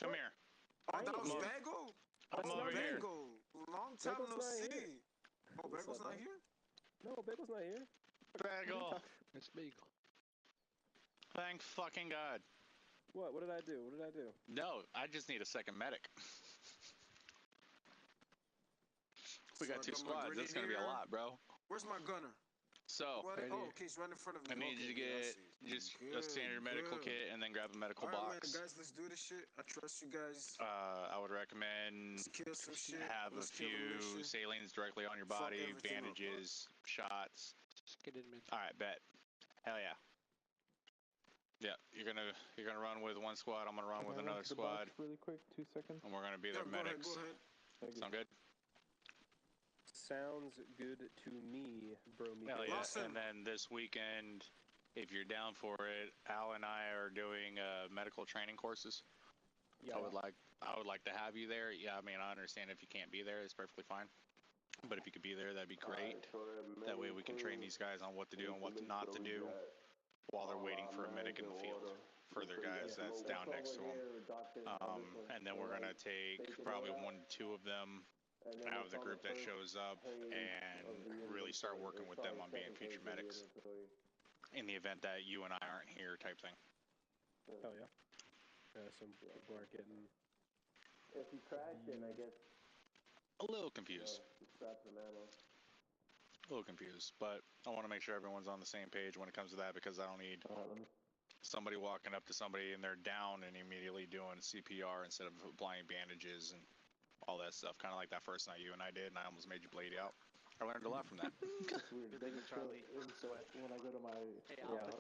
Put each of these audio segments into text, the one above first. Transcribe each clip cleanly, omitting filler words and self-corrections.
Come here. Oh, that was Come on. Bagel? Come over here. Bagel. Long time Bagel's no not see. here. Oh, Bagel's not here? No, Bagel's not here. Bagel. It's Beagle. Thank fucking God. What? What did I do? What did I do? No, I just need a second medic. We got 2 squads. That's gonna be a lot, bro. Where's my gunner? So, What? Oh, okay, he's right in front of me. I need you to get just a standard medical kit and then grab a medical box. Man, guys, let's do this shit. I trust you guys. I would recommend let's kill some shit. Have a few salines directly on your body, bandages, shots. Alright, bet. Hell yeah. Yeah, you're gonna run with one squad, I'm gonna run with another squad. Really quick, 2 seconds. And we're gonna be their medics. Go ahead. Sound good? Sounds good to me, bro. Hell yeah. And then this weekend, if you're down for it, Al and I are doing medical training courses. Yeah. I would like to have you there. Yeah, I mean, I understand if you can't be there, it's perfectly fine. But if you could be there, that'd be great. That way we can train these guys on what to do and what not to do while they're waiting for a medic in the field for their guys that's down next to them. And then we're going to take probably 1 to 2 of them out of the group that shows up and really start working with them on being future medics in the event that you and I aren't here type thing. Hell yeah. Yeah, some people are getting... If you crash in, I guess... A little confused. A little confused, but I want to make sure everyone's on the same page when it comes to that because I don't need somebody walking up to somebody and they're down and immediately doing CPR instead of applying bandages and all that stuff, kind of like that first night you and I did, and I almost made you bleed out. I learned a lot from that. Charlie. When I go to my...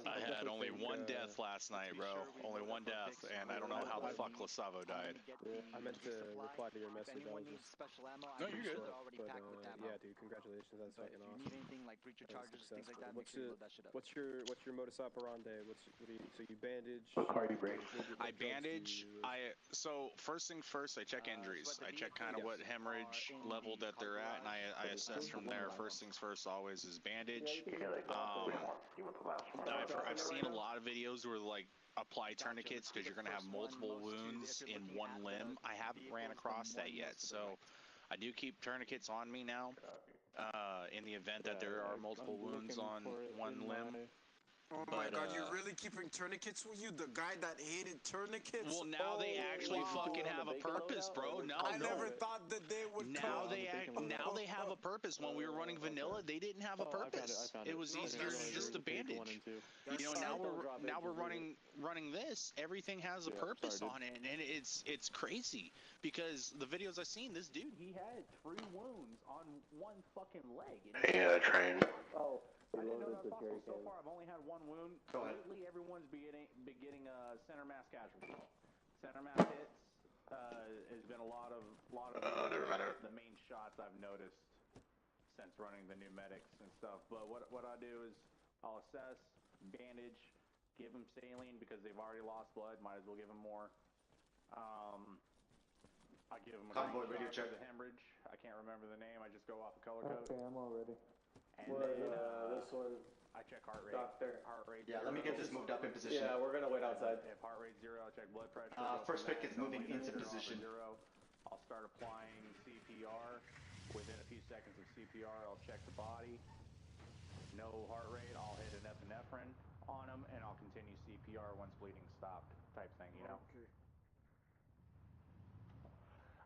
I had only 1 death last night, bro. Only 1 death, and I don't know how the fuck Lasavo died. I meant to reply to your message. I was just... No, you're good. But, yeah, dude, congratulations. That's fucking awesome. If you need anything like breacher charges, things like that, make sure you load that shit up. What's your modus operandi? So you bandage? I bandage. So first thing first, I check injuries. I check kind of what hemorrhage level that they're at, and I assess from there. First things first always is bandage. I've seen a lot of videos where like apply tourniquets because you're going to have multiple wounds in 1 limb. I haven't ran across that yet, so I do keep tourniquets on me now in the event that there are multiple wounds on 1 limb. Oh my God, you're really keeping tourniquets with you? The guy that hated tourniquets? Well, now they actually fucking have a purpose, bro. I never thought that they would now they have a purpose. When we were running vanilla, they didn't have a purpose. It was easier just to bandage. You know, now we're running this. Everything has a purpose on it, and it's crazy because the videos I've seen, this dude, he had 3 wounds on 1 fucking leg. Yeah, train. Oh. I didn't know that was possible. So far, I've only had 1 wound. Lately, everyone's been getting center mass casualties. Center mass hits has been a lot of the main shots I've noticed since running the new medics and stuff. But what I do is I'll assess, bandage, give them saline because they've already lost blood. Might as well give them more. I give them a convoy radio check. The hemorrhage. I can't remember the name. I just go off the color code. Okay, I'm all ready. And then I check heart rate. Heart rate. Yeah, let me get this moved up in position. Yeah, we're gonna wait outside. If heart rate 0, I'll check blood pressure. First pick is moving into position. 0, I'll start applying CPR. Within a few seconds of CPR, I'll check the body. No heart rate, I'll hit an epinephrine on them, and I'll continue CPR once bleeding stopped, type thing, you know? Okay.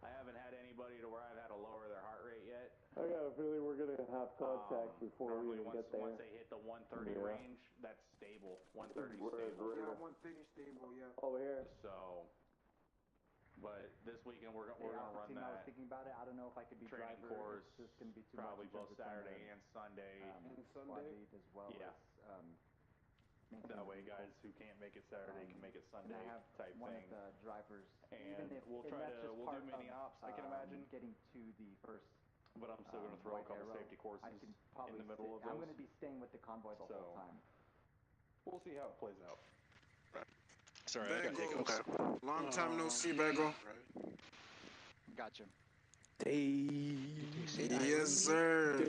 I haven't had anybody to where I've had to lower their heart rate yet. I got a feeling we're gonna have contact before we even get there. Once they hit the 130 range, that's stable. 130 stable. Yeah, 130 stable, yeah. Over here. So, but this weekend we're gonna run that. I was thinking about it. I don't know if I could be training driver. course. It's going to be too probably much both Saturday and Sunday. As well as that way, guys who can't make it Saturday can make it Sunday type one thing. Of the drivers, and even if, we'll do mini ops. I can imagine getting to the first. But I'm still going to throw a couple safety courses in the middle of those. I'm going to be staying with the convoy the whole time. We'll see how it plays out. Sorry, I got hiccups. Long time no see, Bagel. Gotcha. Yes, sir.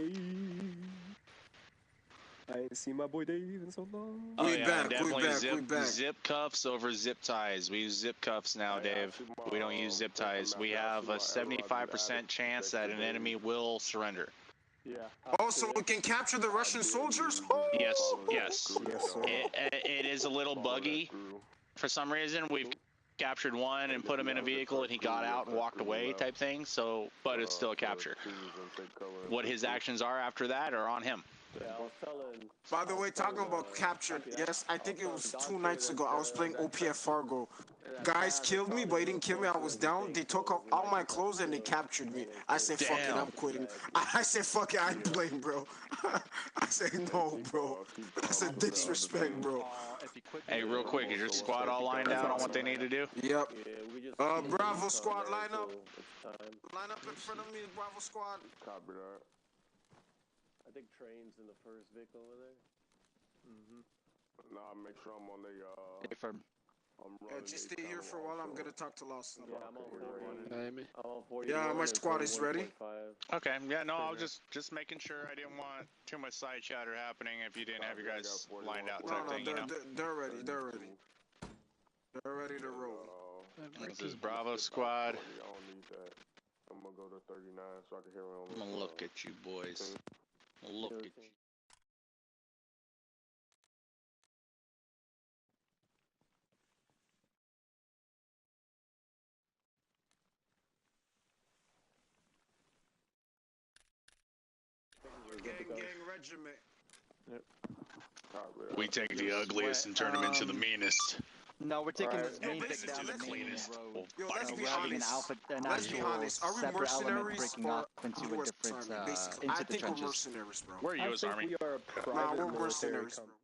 I ain't seen my boy Dave in so long. Oh We yeah, back, definitely we back. zip cuffs over zip ties. We use zip cuffs now, Dave. We don't use zip ties. We have a 75% chance that an enemy will surrender. Yeah. Also, we can capture the Russian soldiers? Yes, yes. Yes, sir. It is a little buggy. For some reason, we've captured one and put him in a vehicle and he got out and walked away type thing, so, but it's still a capture. What his actions are after that are on him. Yeah, I was telling. By the way, talking about captured, yes, I think it was 2 nights ago. I was playing OPF Fargo. Guys killed me, but he didn't kill me. I was down. They took off all my clothes and they captured me. I said, fuck it, I'm quitting. I said, fuck it, I ain't playing, bro. I said, no, bro. That's a disrespect, bro. Hey, real quick, is your squad all lined out on what they need to do? Yep. Yeah, we just. Bravo squad, line up. It's time. Line up in front of me, Bravo squad. Copy that. I think train's in the first vehicle over there. Nah, make sure I'm on the, Affirm. I'm Yeah, running just the stay here channel for a while. I'm also. gonna talk to Lawson. Yeah, I'm on 40. Miami. I'm on 40. Yeah, my squad is ready. Okay, yeah, no, I was just making sure. I didn't want too much side chatter happening if you didn't have your guys lined out No, type no, thing, you know? they're ready. They're ready. They're ready to roll. This is Bravo Squad. I don't need that. I'm gonna go to 39 so I can hear it on I'm gonna look at you boys. Look at you. Gang regiment. We take the ugliest and turn them into the meanest. No, we're taking Alright. this main Hey, thing down let's- the main cleanest. road. Yo, let's be We're having an honest. alpha, an Let's be actual honest. Are we separate element mercenaries breaking or off into a US different, Army? Basically, into I the think we're trenches. mercenaries, bro. We're I U.S. think Army. we are a private Nah, we're military mercenaries, bro. company.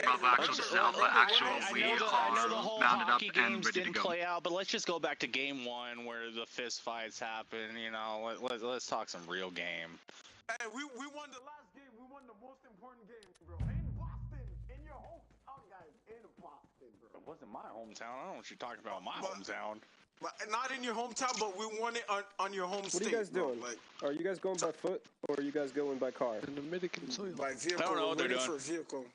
Bravo Actual, this is Alpha Actual. We I know the are whole mounted up hockey and games ready to didn't go. play out, but let's just go back to game one where the fist fights happen. You know, let's talk some real game. Hey, we won the last game. We won the most important game, bro. In Boston, in your hometown, guys. In Boston, bro. It wasn't my hometown. I don't know what you're talking about. My But- hometown. But not in your hometown, but we won it on your home What state. are you guys bro. doing? Like, Are you guys going by foot or are you guys going by car? In the Dominican soil. by vehicle. I don't know what we're they're waiting doing. for a vehicle.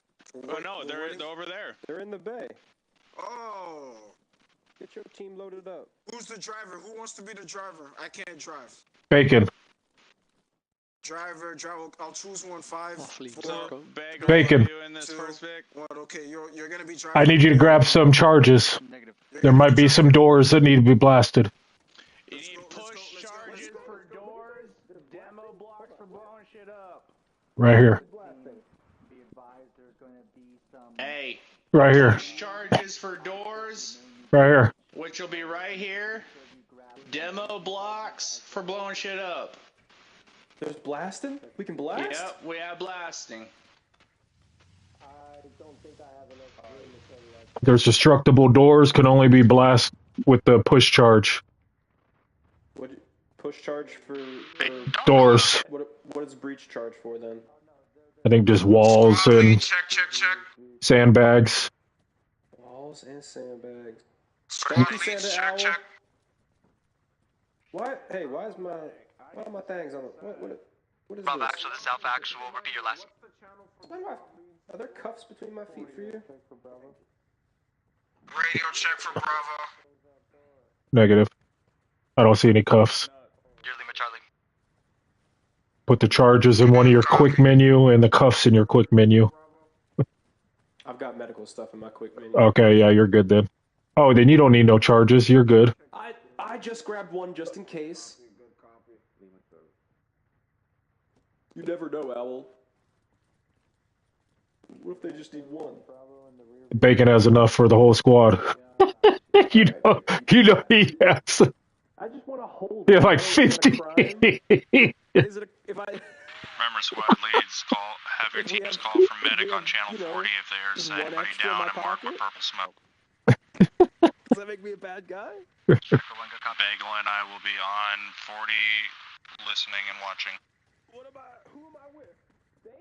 Oh no, they're over there. They're in the bay. Oh. Get your team loaded up. Who's the driver? Who wants to be the driver? I can't drive. Bacon. Driver. I'll choose 1, 5, Awfully 4, Bacon. Bag, Bacon. Are you in this 2, first, Vic? 1. Okay, you're gonna be driving. I need you to grab some charges. Negative. You're There gonna might be some driving. doors that need to be blasted. You Let's need go, let's push go, let's go, charges let's go. for doors, demo blocks for blowing shit up. Right here. Be advised there's going to be some... Hey, Right here. push charges for doors, Right here. which will be right here. Demo blocks for blowing shit up. There's blasting? We can blast? Yep, we have blasting. I don't think I have enough room to say that. There's destructible doors can only be blasted with the push charge. What push charge for Doors. what is breach charge for then? I think just walls Squad lead, and check. sandbags. Walls and sandbags. Squad Thank you, lead, Santa Owl. check. What? Hey, why are my things on the what is Bravo this? Actual, this is Alpha Actual. Repeat your last. Are there cuffs between my feet for you? Radio check for Bravo. Negative. I don't see any cuffs. You're Lima Charlie. Put the charges in one of your quick menu and the cuffs in your quick menu. I've got medical stuff in my quick menu. Okay, yeah, you're good then. Oh, then you don't need no charges. You're good. I just grabbed one just in case. You never know, Owl. What if they just need one? Bacon has enough for the whole squad. you know, you know he has. I just want to hold Yeah, it. like Is that a 50. crime? Is it if I? Remember, squad leads, have your If we teams have- call for if we medic on have, channel you know, 40 if there's just one anybody extra in down my and marked with pocket? purple smoke. Does that make me a bad guy? Bagel and I will be on 40, listening and watching. What am I? Who am I with? Dave?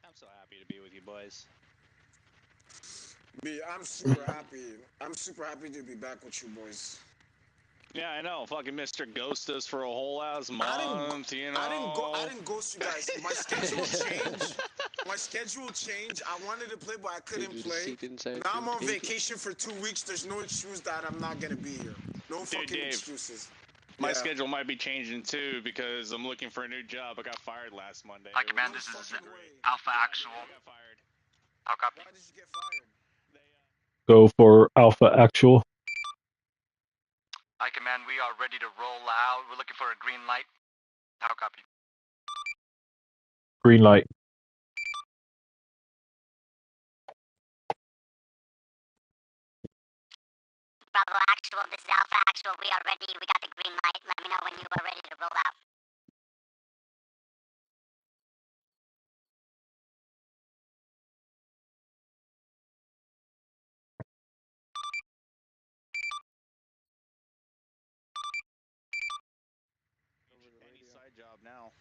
I'm so happy to be with you boys. B, I'm super happy. I'm super happy to be back with you boys. Yeah, I know. Fucking Mr. Ghost us for a whole ass month, you know. I didn't ghost you guys. My schedule changed. My schedule changed. I wanted to play, but I couldn't play. Now I'm on vacation for 2 weeks. There's no excuse that I'm not gonna be here. No fucking Dave, excuses. My schedule might be changing too because I'm looking for a new job. I got fired last Monday. Hi, Command. This is Alpha Actual. I got fired. How copy? Why did you get fired? Go for Alpha Actual. Hi, Command. We are ready to roll out. We're looking for a green light. How copy? Green light. Bravo Actual, this is Alpha Actual. We are ready. We got the green light. Let me know when you are ready to roll out. Any side job now.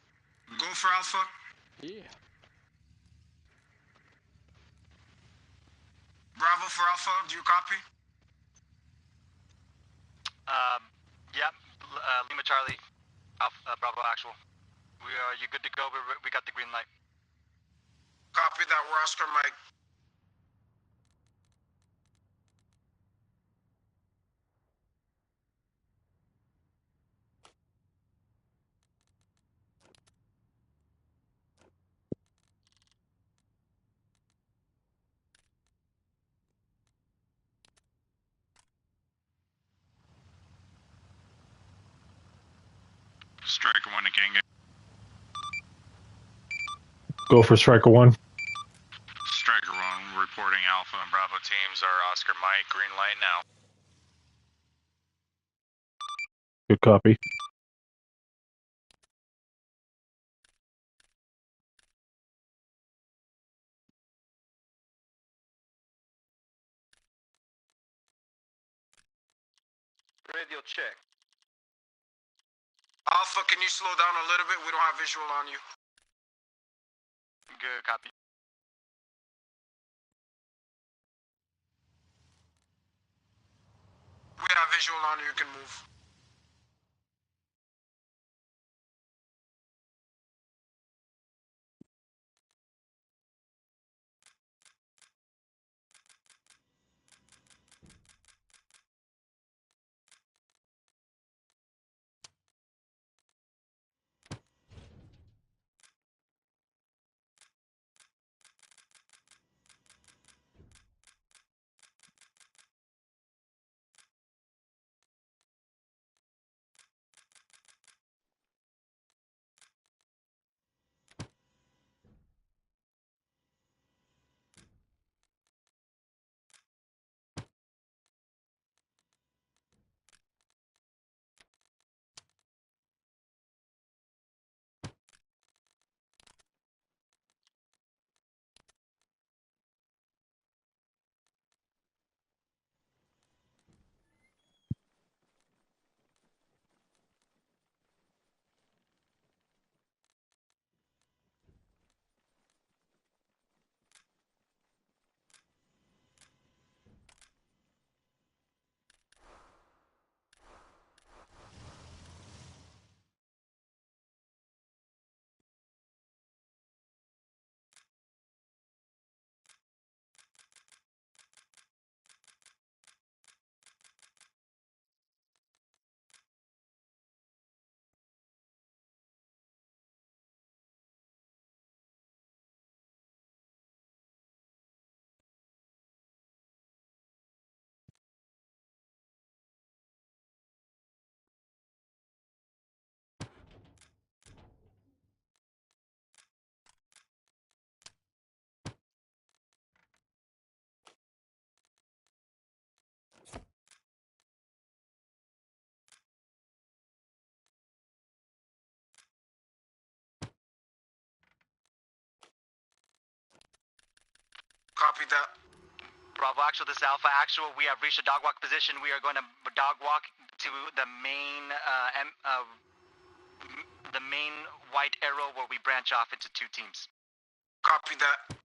Go for Alpha. Yeah. Bravo for Alpha. Do you copy? Yep. Lima Charlie. Alpha, Bravo Actual. You good to go? We got the green light. Copy that. We're Oscar Mike. Striker 1 to King. Go for Striker 1. Striker 1 reporting Alpha and Bravo teams are Oscar Mike. Green light now. Good copy. Radio check. Alpha, can you slow down a little bit? We don't have visual on you. Good copy. We have visual on you. You can move. Copy that. Bravo Actual, this is Alpha Actual. We have reached a dog walk position. We are going to dog walk to the main white arrow where we branch off into 2 teams. Copy that.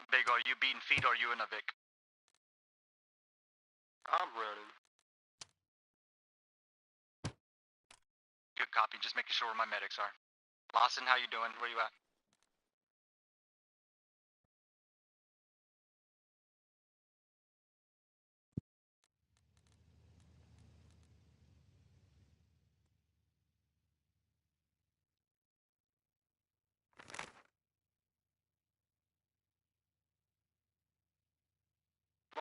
Big, are you beating feet or are you in a Vic? I'm running. Good copy, just making sure where my medics are. Lawson, how you doing? Where you at?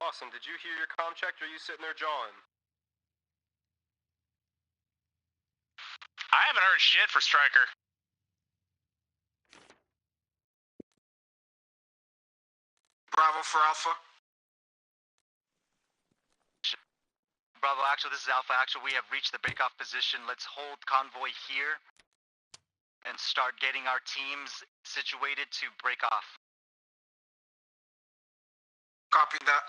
Lawson, did you hear your comm check, or are you sitting there jawing? I haven't heard shit for Striker. Bravo for Alpha. Bravo Actual, this is Alpha Actual. We have reached the breakoff position. Let's hold convoy here and start getting our teams situated to break off. Copy that.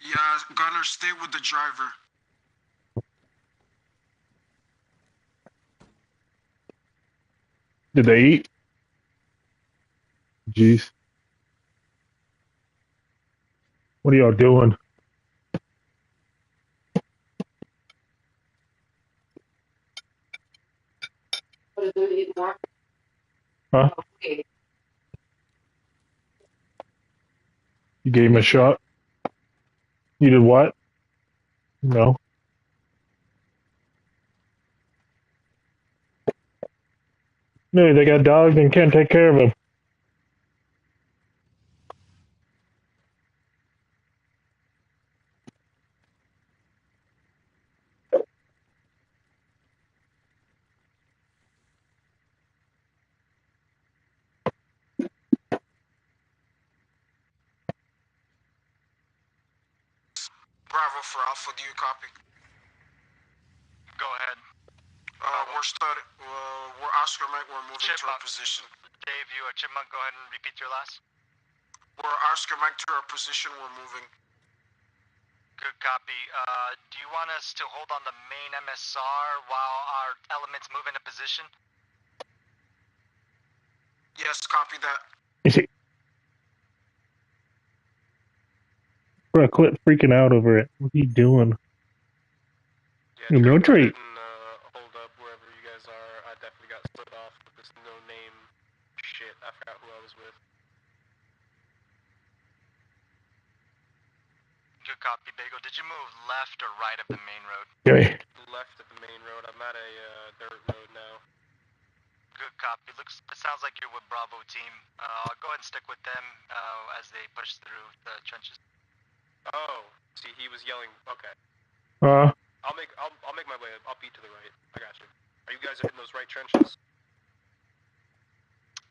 Yeah, Gunner, stay with the driver. Did they eat? Jeez. What are y'all doing? Huh? You gave him a shot? You did what? No. No, they got dogs and can't take care of them. Bravo for Alpha, do you copy? Go ahead. We're Oscar Mike, we're moving to our position. Dave, you or Chipmunk, go ahead and repeat your last. We're Oscar Mike to our position, we're moving. Good copy. Do you want us to hold on the main MSR while our elements move into position? Yes, copy that. Is it? Bro, quit freaking out over it. What are you doing? Yeah, Your military. Hold up wherever you guys are. I definitely got split off with this no name shit. I forgot who I was with. Good copy, Bagel. Did you move left or right of the main road? Okay. Left at the main road. I'm at a dirt road now. Good copy. It sounds like you're with Bravo team. I'll go ahead and stick with them as they push through the trenches. Oh, see, he was yelling. Okay. I'll make my way up beat to the right. I got you. Are you guys in those right trenches?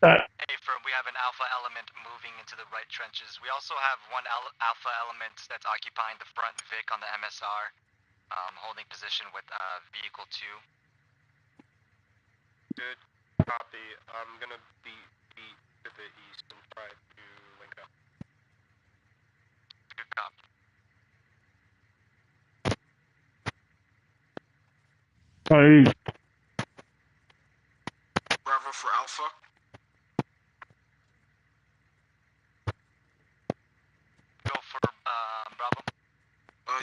Hey, firm, we have an alpha element moving into the right trenches. We also have one alpha element that's occupying the front Vic on the MSR, holding position with vehicle 2. Good copy. I'm gonna be to the east and try to link up. Good copy. Bravo for Alpha. Go for Bravo.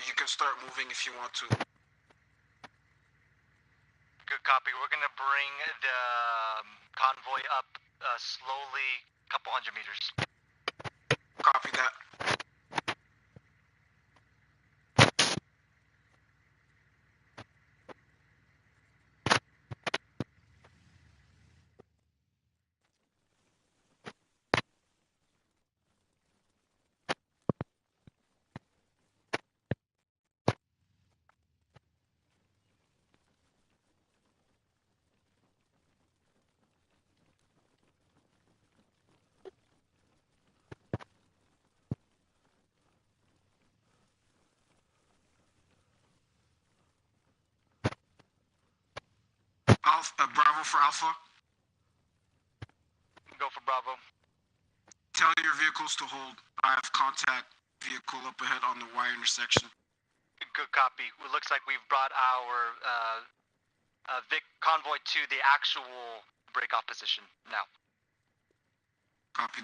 You can start moving if you want to. Good copy. We're gonna bring the convoy up slowly, a couple hundred meters. Copy that. Bravo for Alpha. Go for Bravo. Tell your vehicles to hold. I have contact vehicle up ahead on the Y intersection. Good copy. It looks like we've brought our Vic convoy to the actual breakoff position now. Copy.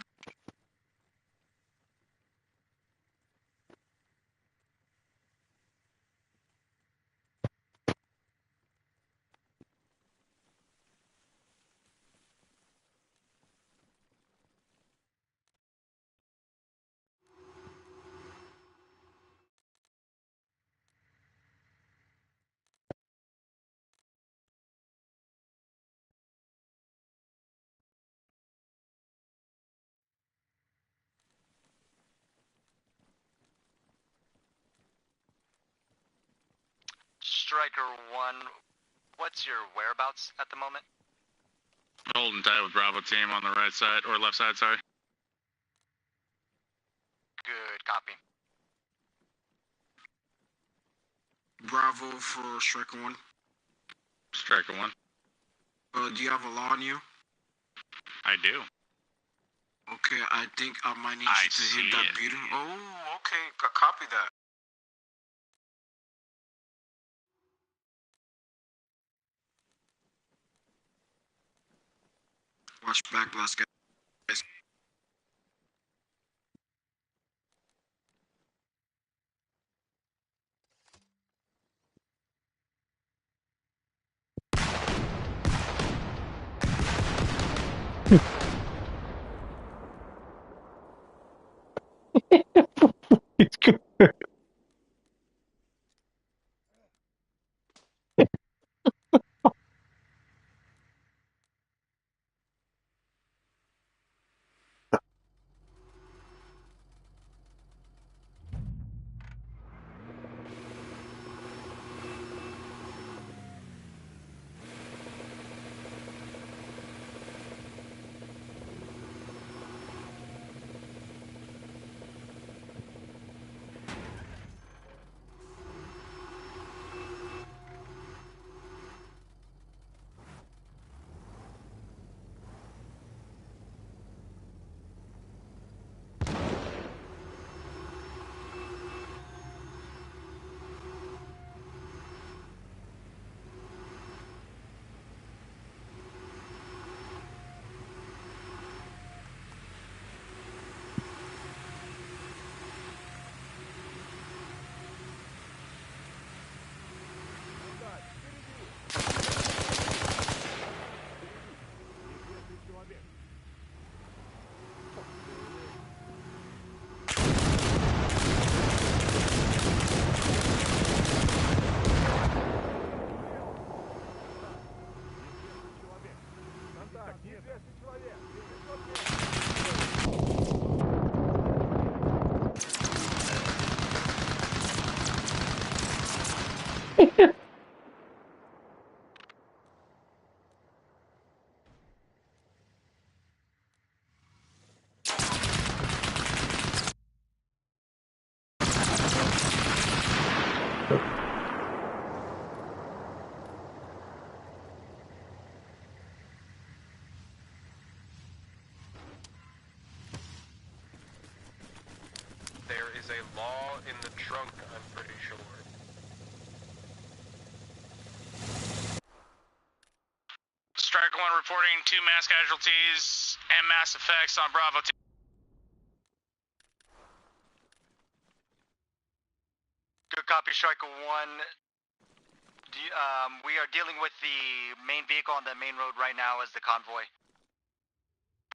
Striker 1, what's your whereabouts at the moment? Holding tight with Bravo team on the right side, or left side, sorry. Good copy. Bravo for Striker 1. Striker 1. Do you have a law on you? I do. Okay, I think I might need you to hit that beating. Oh, okay, copy that. Watch back, last guys. It's good. There is a law in the trunk, I'm pretty sure. Striker 1 reporting 2 mass casualties and mass effects on Bravo 2. Good copy, Striker 1. We are dealing with the main vehicle on the main road right now as the convoy.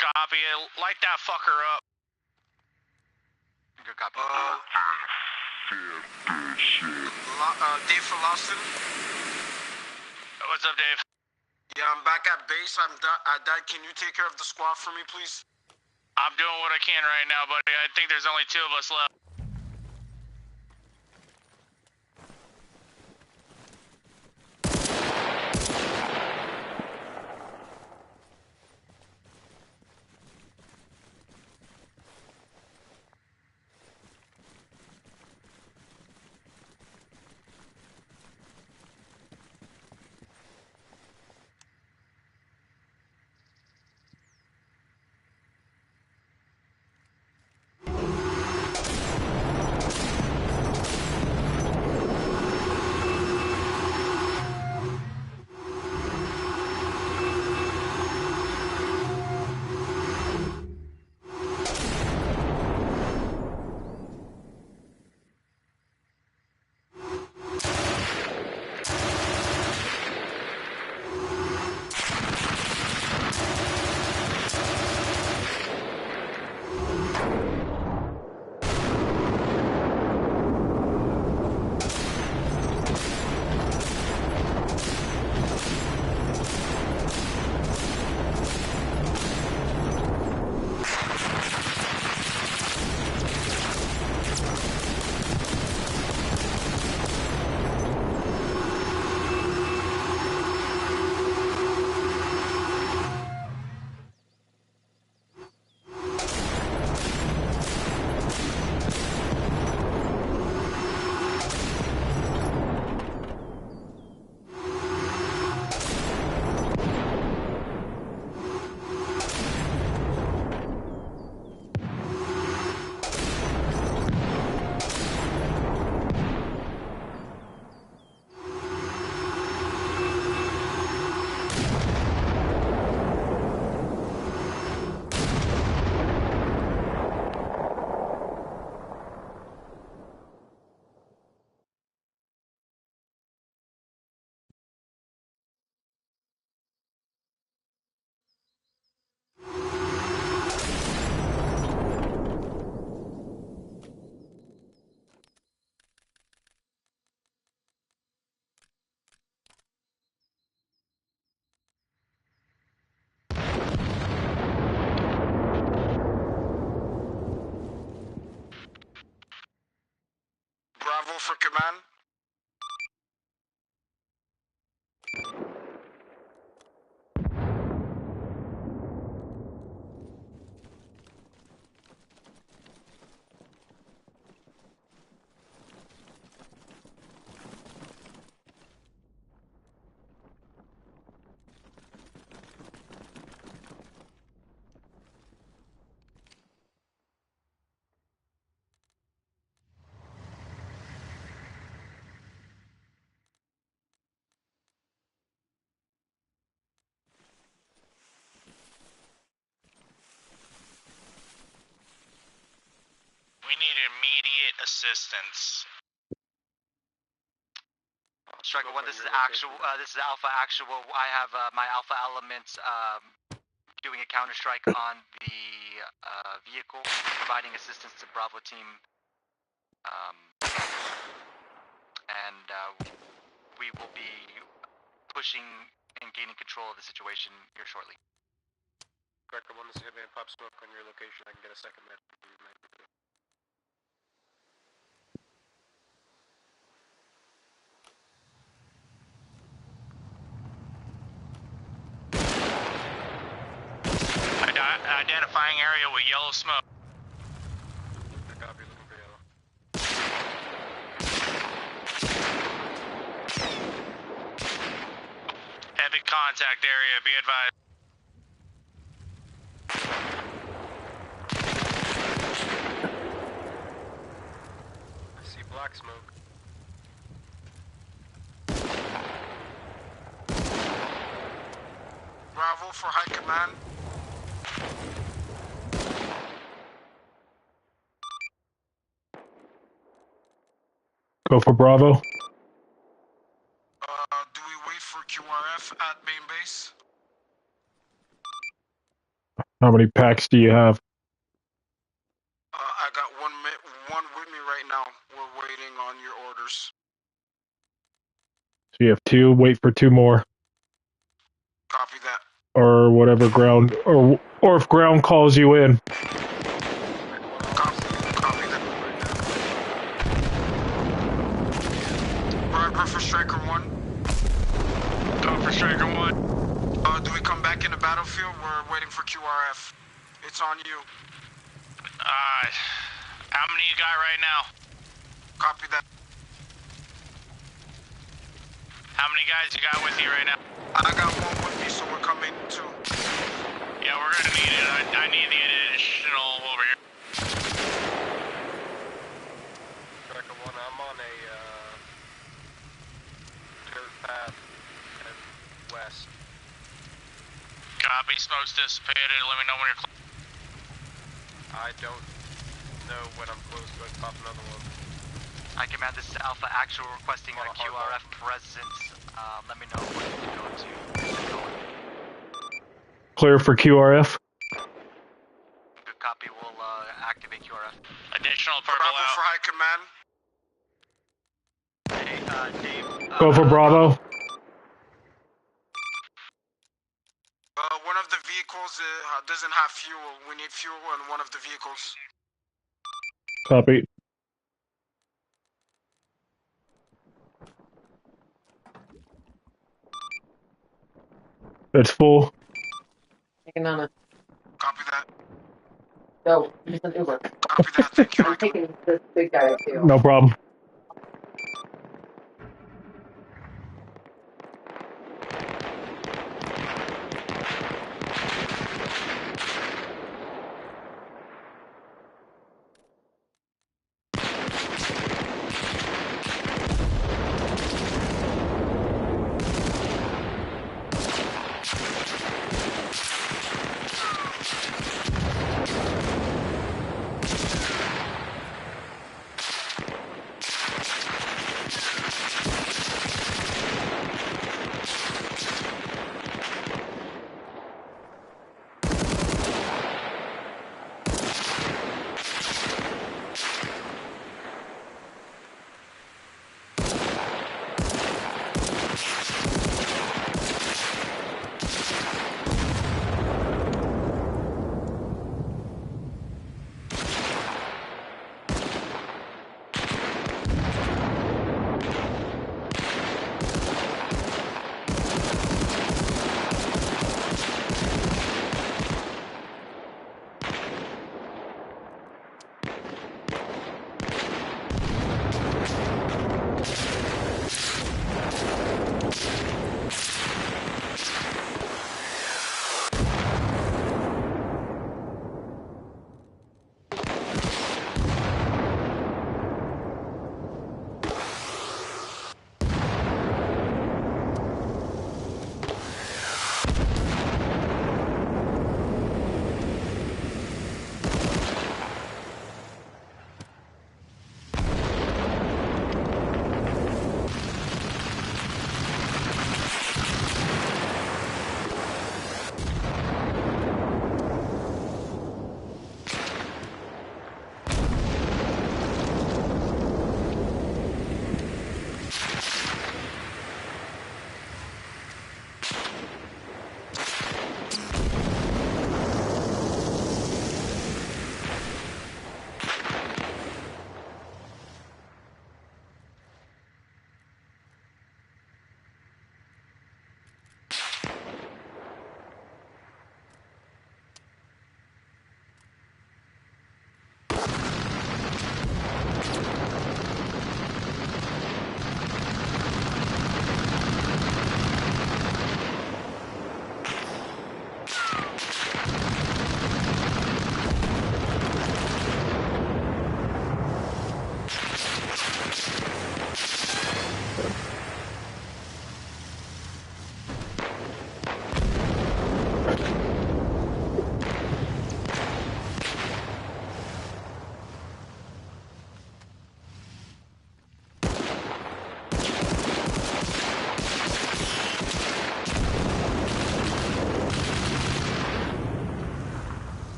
Copy, light that fucker up. Good copy. Dave from Lawson. What's up, Dave? Yeah, I'm back at base. I died. Can you take care of the squad for me, please? I'm doing what I can right now, buddy. I think there's only 2 of us left. Bravo for command. We need immediate assistance. Striker 1, this is actual. This is Alpha Actual. I have my Alpha elements doing a counter strike on the vehicle, providing assistance to Bravo team, and we will be pushing and gaining control of the situation here shortly. Striker 1, this is Hitman Pop Smoke on your location. I can get a second man. Identifying area with yellow smoke. Copy, looking for yellow. Heavy contact area, be advised. I see black smoke. Bravo for high command. Go for Bravo. Do we wait for QRF at main base? How many packs do you have? I got one with me right now. We're waiting on your orders. So you have 2. Wait for 2 more. Copy that. Or whatever ground, or if ground calls you in. Copy that. Go for Striker 1. Go for Striker 1. Do we come back in the battlefield? We're waiting for QRF. It's on you. How many you got right now? Copy that. How many guys you got with you right now? I got one with me, so we're coming too. Yeah, we're gonna need it. I need the additional over here. Striker 1, I'm on a dirt path heading west. Copy, smoke's dissipated. Let me know when you're close. I don't know when I'm close, but pop another one. I command, this is Alpha Actual requesting a QRF presence. Let me know when you go to. Clear for QRF. Good copy, we'll activate QRF. Additional purple Bravo out. for high command. Hey, Dave. Go for Bravo. One of the vehicles doesn't have fuel. We need fuel in one of the vehicles. Copy. It's full. Taking on a Copy that. go. Use an Uber. Copy that. Thank you. I'm taking this big guy too. No problem.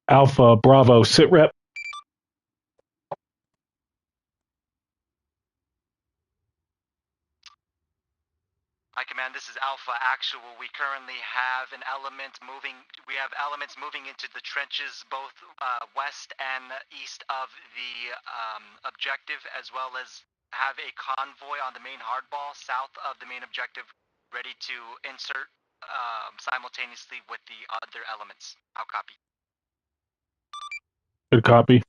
Alpha, Bravo, sit rep. Hi, Command. This is Alpha Actual. We currently have an element moving. We have elements moving into the trenches, both west and east of the objective, as well as have a convoy on the main hardball south of the main objective, ready to insert simultaneously with the other elements. I'll copy. Good copy.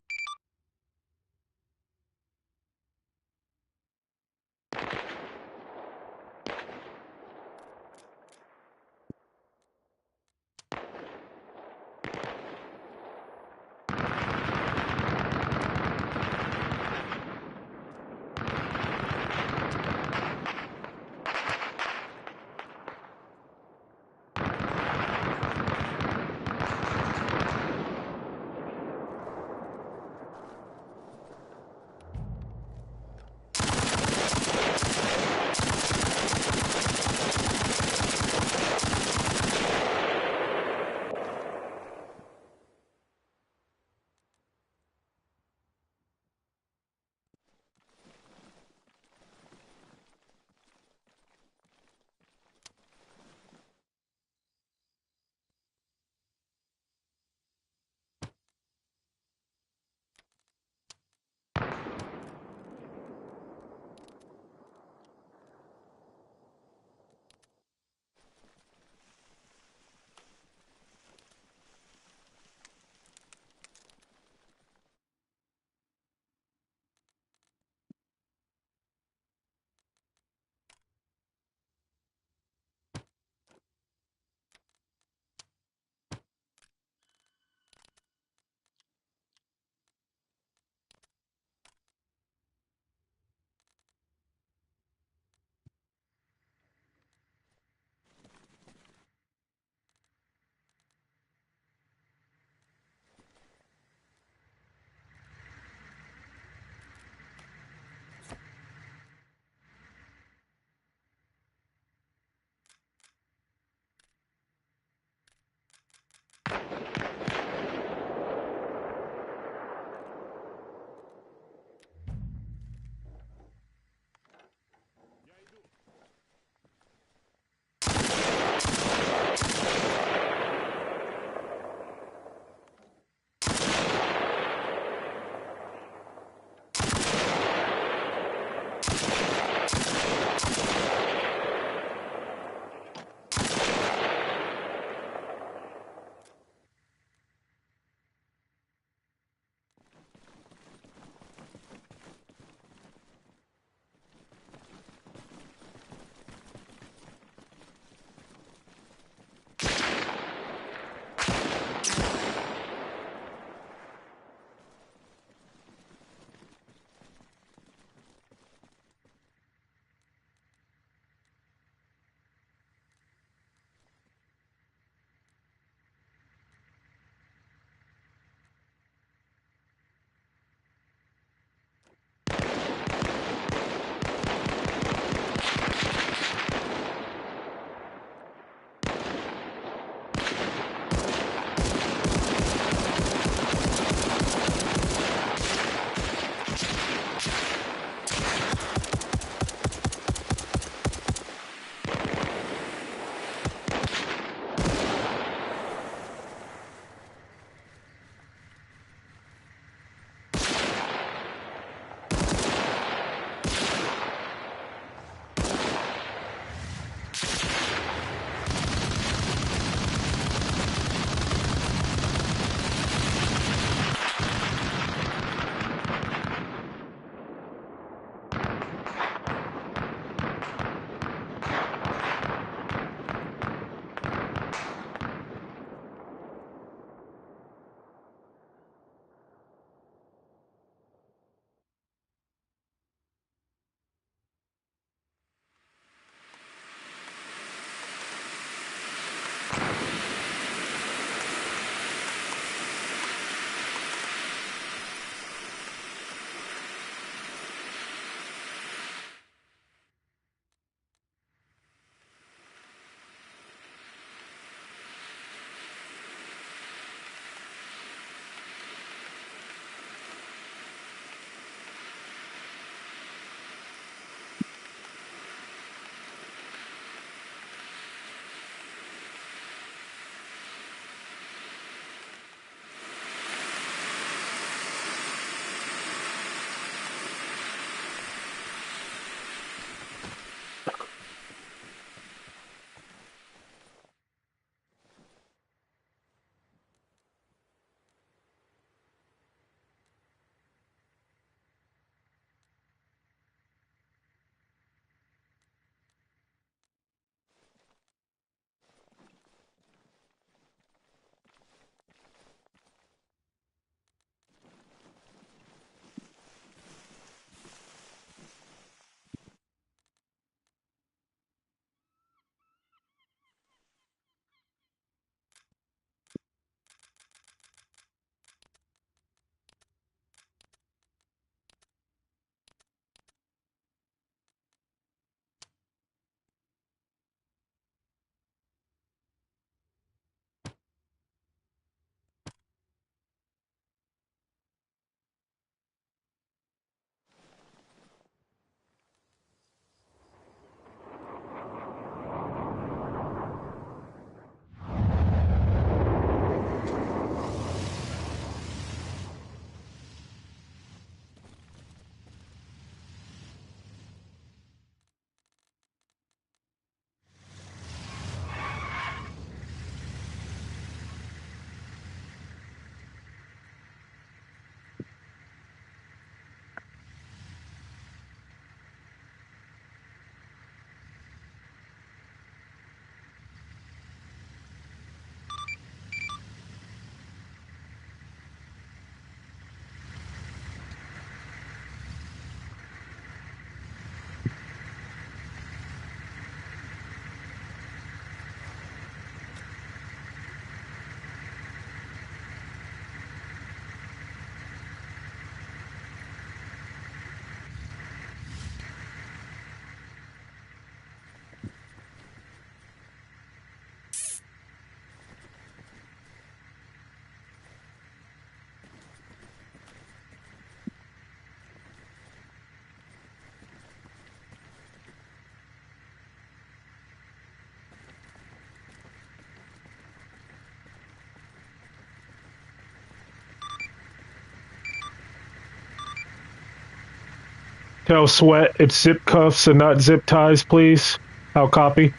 Tell Sweat it's zip cuffs and not zip ties, please. I'll copy.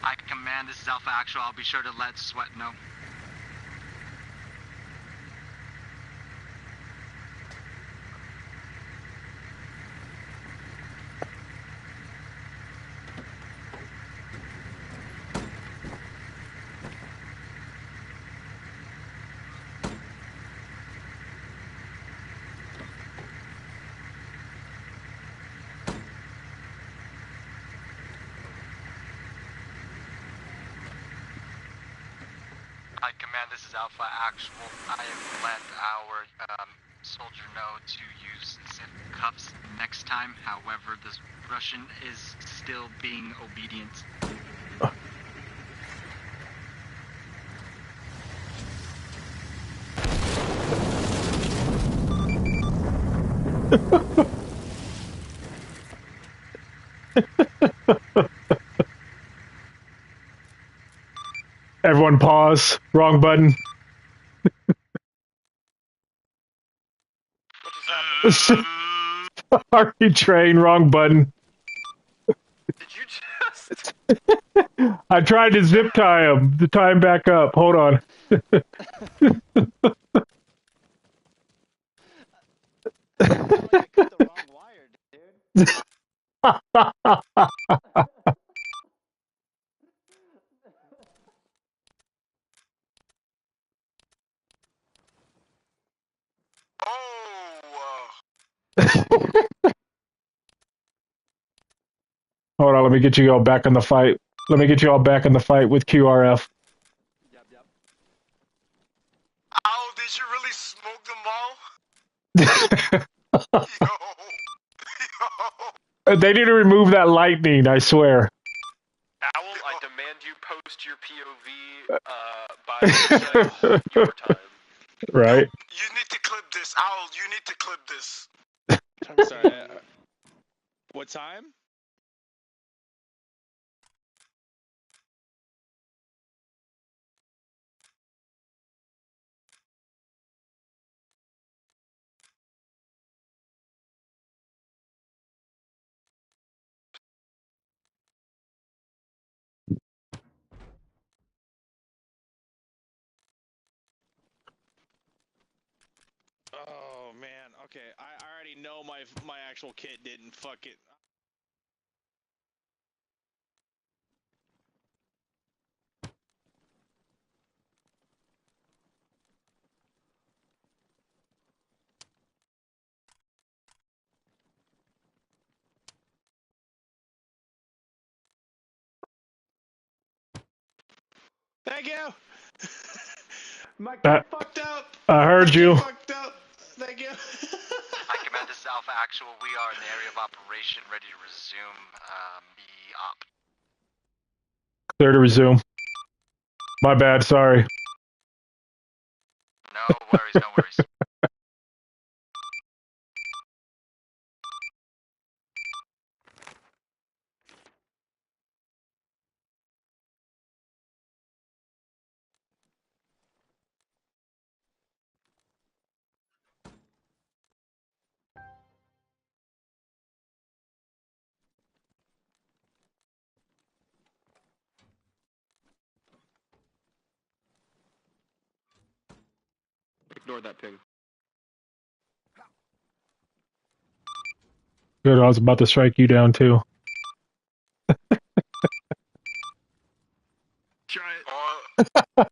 I command, this is Alpha Actual. I'll be sure to let Sweat know. Hi, Command, this is Alpha Actual. I have let our soldier know to use zip cuffs next time. However, this Russian is still being obedient. Everyone pause. Wrong button. Sorry, train. Wrong button. Did you just... I tried to zip tie him. To tie him back up. Hold on. I cut the wrong wire, dude. Hold on. Let me get you all back in the fight. Let me get you all back in the fight with QRF. Yep. Ow, did you really smoke them all? Yo. They need to remove that lightning, I swear. Owl, I demand you post your POV by your time. Right? You need to clip this. Owl, you need to clip this. I'm sorry. What time? Oh man. Okay. I already know my actual kit didn't fuck it. Thank you. My kid fucked up. I heard you. Fucked up. Thank you. Hi, Command, this is Alpha Actual. We are in the area of operation, ready to resume the op. Clear to resume. My bad, sorry. No worries, no worries. Ignore that ping. Good, I was about to strike you down too. Try it.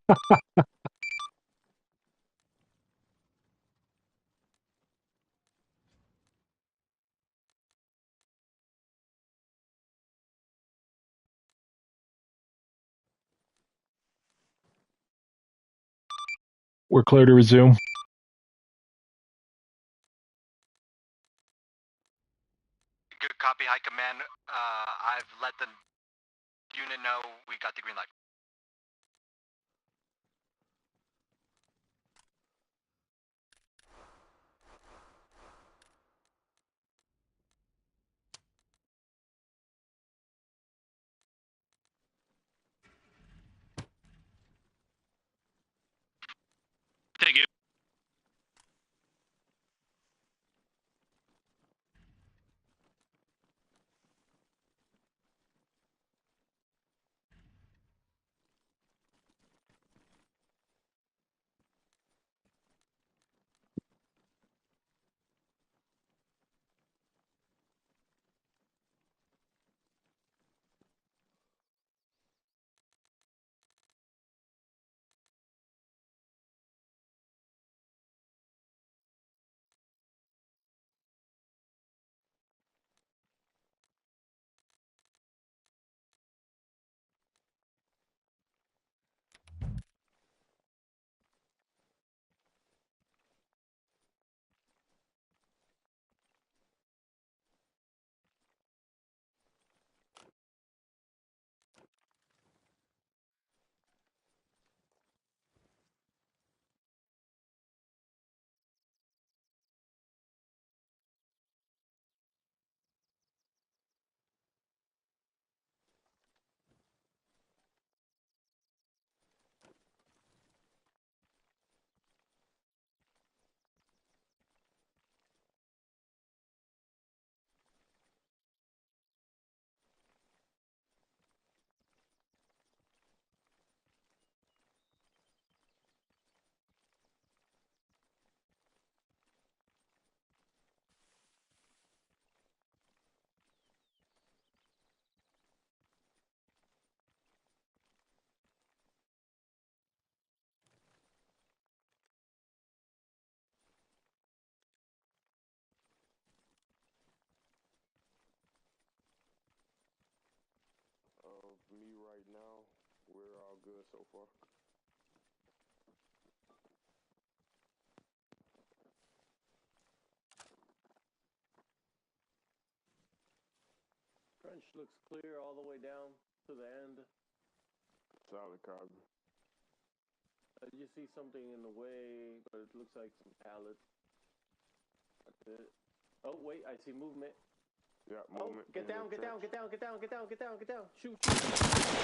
We're clear to resume. Good copy, High Command. I've let the unit know we got the green light. Thank you. right now, we're all good so far. Trench looks clear all the way down to the end. Solid copy. You see something in the way, but it looks like some pallets. That's it. Oh, wait, I see movement. Yeah, Oh, movement. get down, get down, trench. get down, get down, get down, get down, get down. Shoot.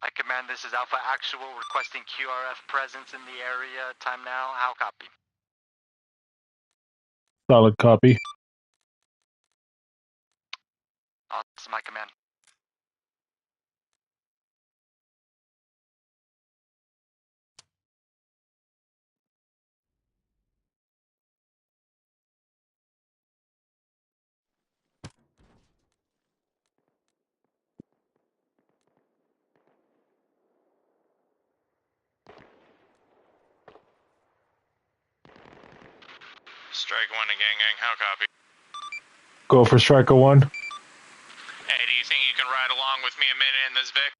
I command, this is Alpha Actual requesting QRF presence in the area. Time now. How copy? Solid copy. Awesome, my command. Strike 1 to gang, how copy? Go for Striker 1. Hey, do you think you can ride along with me a minute in this Vic?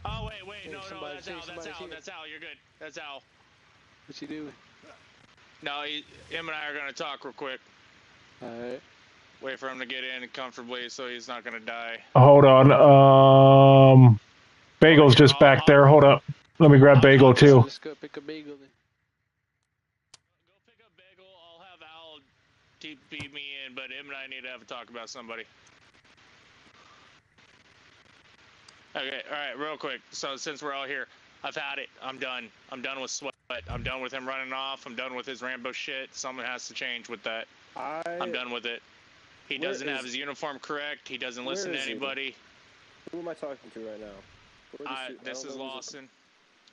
Oh, wait, no, that's Al, you're good. That's Al. What's he doing? No, him and I are gonna talk real quick. Alright. Wait for him to get in comfortably so he's not gonna die. Hold on. Bagel's just back there. Hold up. Let me grab Bagel too. Let's go pick a Bagel then. Go pick up Bagel. I'll have Al beat me in, but him and I need to have a talk about somebody. Okay, alright, real quick. So since we're all here, I've had it. I'm done. I'm done with Sweat. I'm done with him running off. I'm done with his Rambo shit. Something has to change with that. I'm done with it. He doesn't have his uniform correct. He doesn't listen to anybody. Who am I talking to right now? This is Lawson.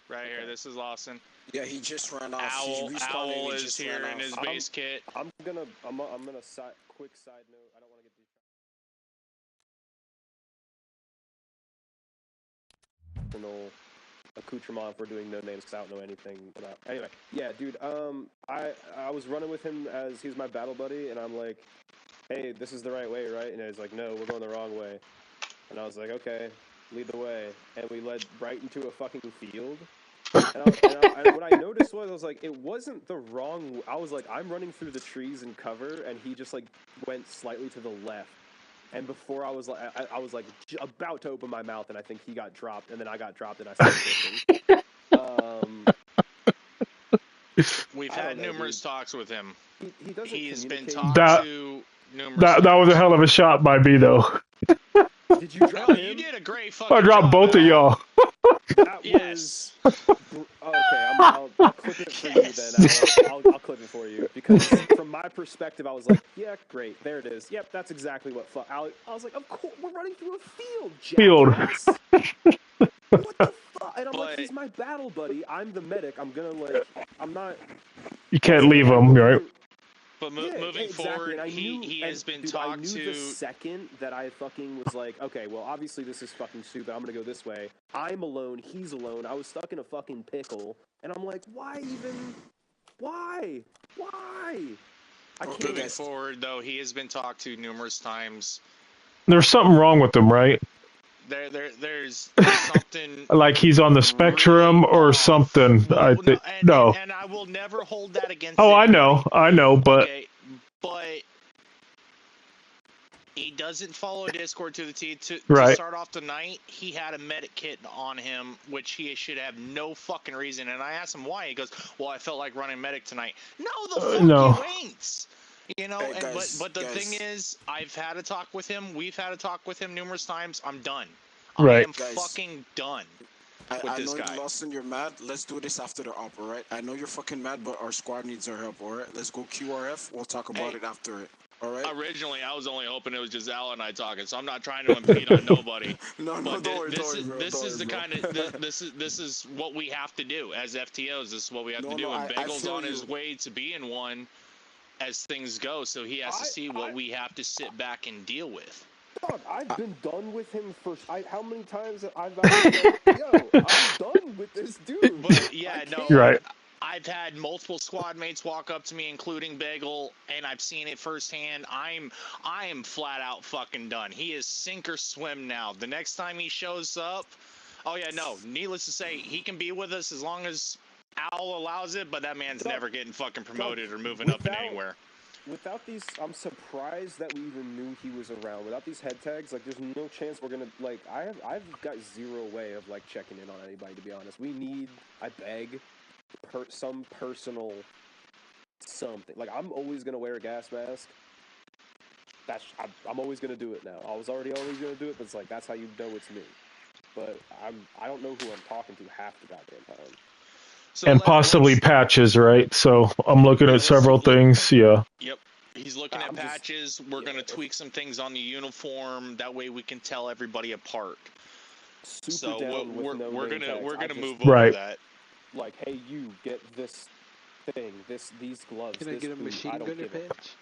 Right here, this is Lawson. Yeah, he just ran off. Owl is here in his base kit. I'm gonna quick side note. I don't want to get these accoutrement for doing no names because I don't know anything about. Anyway, yeah, dude. I was running with him as he's my battle buddy, and I'm like, hey, this is the right way, right? And he's like, no, we're going the wrong way. And I was like, okay, lead the way. And we led right into a fucking field. And what I noticed was, I was like, it wasn't the wrong. I was like, I'm running through the trees and cover, and he just like went slightly to the left. And before I was like about to open my mouth, and I think he got dropped, and then I got dropped, and I started pushing. We've had numerous talks with him. He's been talked to numerous times. That was a hell of a shot by me, though. Did you drop him? You did a great fucking job. I dropped both of y'all. Yes. Okay, I'll clip it for you then. I'll clip it for you because from my perspective, I was like, yeah, great, there it is. Yep, that's exactly what. I was like, of course, we're running through a field. Jackass. What the fuck? And I'm like, he's my battle battle buddy. I'm the medic. I'm gonna like. I'm not. You can't leave him, right? But Yeah, moving exactly. forward, And I knew, he has been dude, talked I knew to. the second that I fucking was like, okay, well, obviously this is fucking stupid. I'm gonna go this way. I'm alone. He's alone. I was stuck in a fucking pickle, and I'm like, why even? Why? I can't. Moving forward, though, he has been talked to numerous times. There's something wrong with him, right? There's something like he's on the spectrum really or off. something. Well, No. And I will never hold that against Oh, anybody. I know, but okay, but he doesn't follow Discord to the T. To start off the night, he had a medic kit on him, which he should have no fucking reason. And I asked him why. He goes, "Well, I felt like running medic tonight." No, the fuck you ain't. You know, hey, guys, but the thing is, I've had a talk with him. We've had a talk with him numerous times. I'm done. Right. I am fucking done with this guy. I know you're lost and you're mad. Let's do this after the op, alright? I know you're fucking mad, but our squad needs our help, alright? Let's go QRF. We'll talk about it after it, alright? Originally, I was only hoping it was just Al and I talking, so I'm not trying to impede on nobody. No, but don't worry, this is the kind of this is what we have to do as FTOs. This is what we have to do. And Bagel's on his way to being one as things go, so he has to see what we have to sit back and deal with. Dog, I've been done with him for how many times I've actually like, yo, I'm done with this dude. But yeah, right. I've had multiple squad mates walk up to me, including Bagel, and I've seen it firsthand. I am flat out fucking done. He is sink or swim now. The next time he shows up, oh yeah, no. Needless to say, he can be with us as long as Owl allows it, but that man's never getting fucking promoted or moving up in anywhere. Without these, I'm surprised that we even knew he was around. Without these head tags, like, there's no chance we're gonna, like, I've got zero way of, like, checking in on anybody, to be honest. We need, I beg, some personal something. Like, I'm always gonna wear a gas mask. I'm always gonna do it now. I was already always gonna do it, but it's like, that's how you know it's me. But I don't know who I'm talking to half the goddamn time. So and possibly patches, right? So I'm looking at several things. Yeah. Yep. He's looking at patches. We're gonna tweak some things on the uniform. That way we can tell everybody apart. So we're gonna move over that. Like, hey, you get this thing, these gloves. Can I get a machine gunner patch?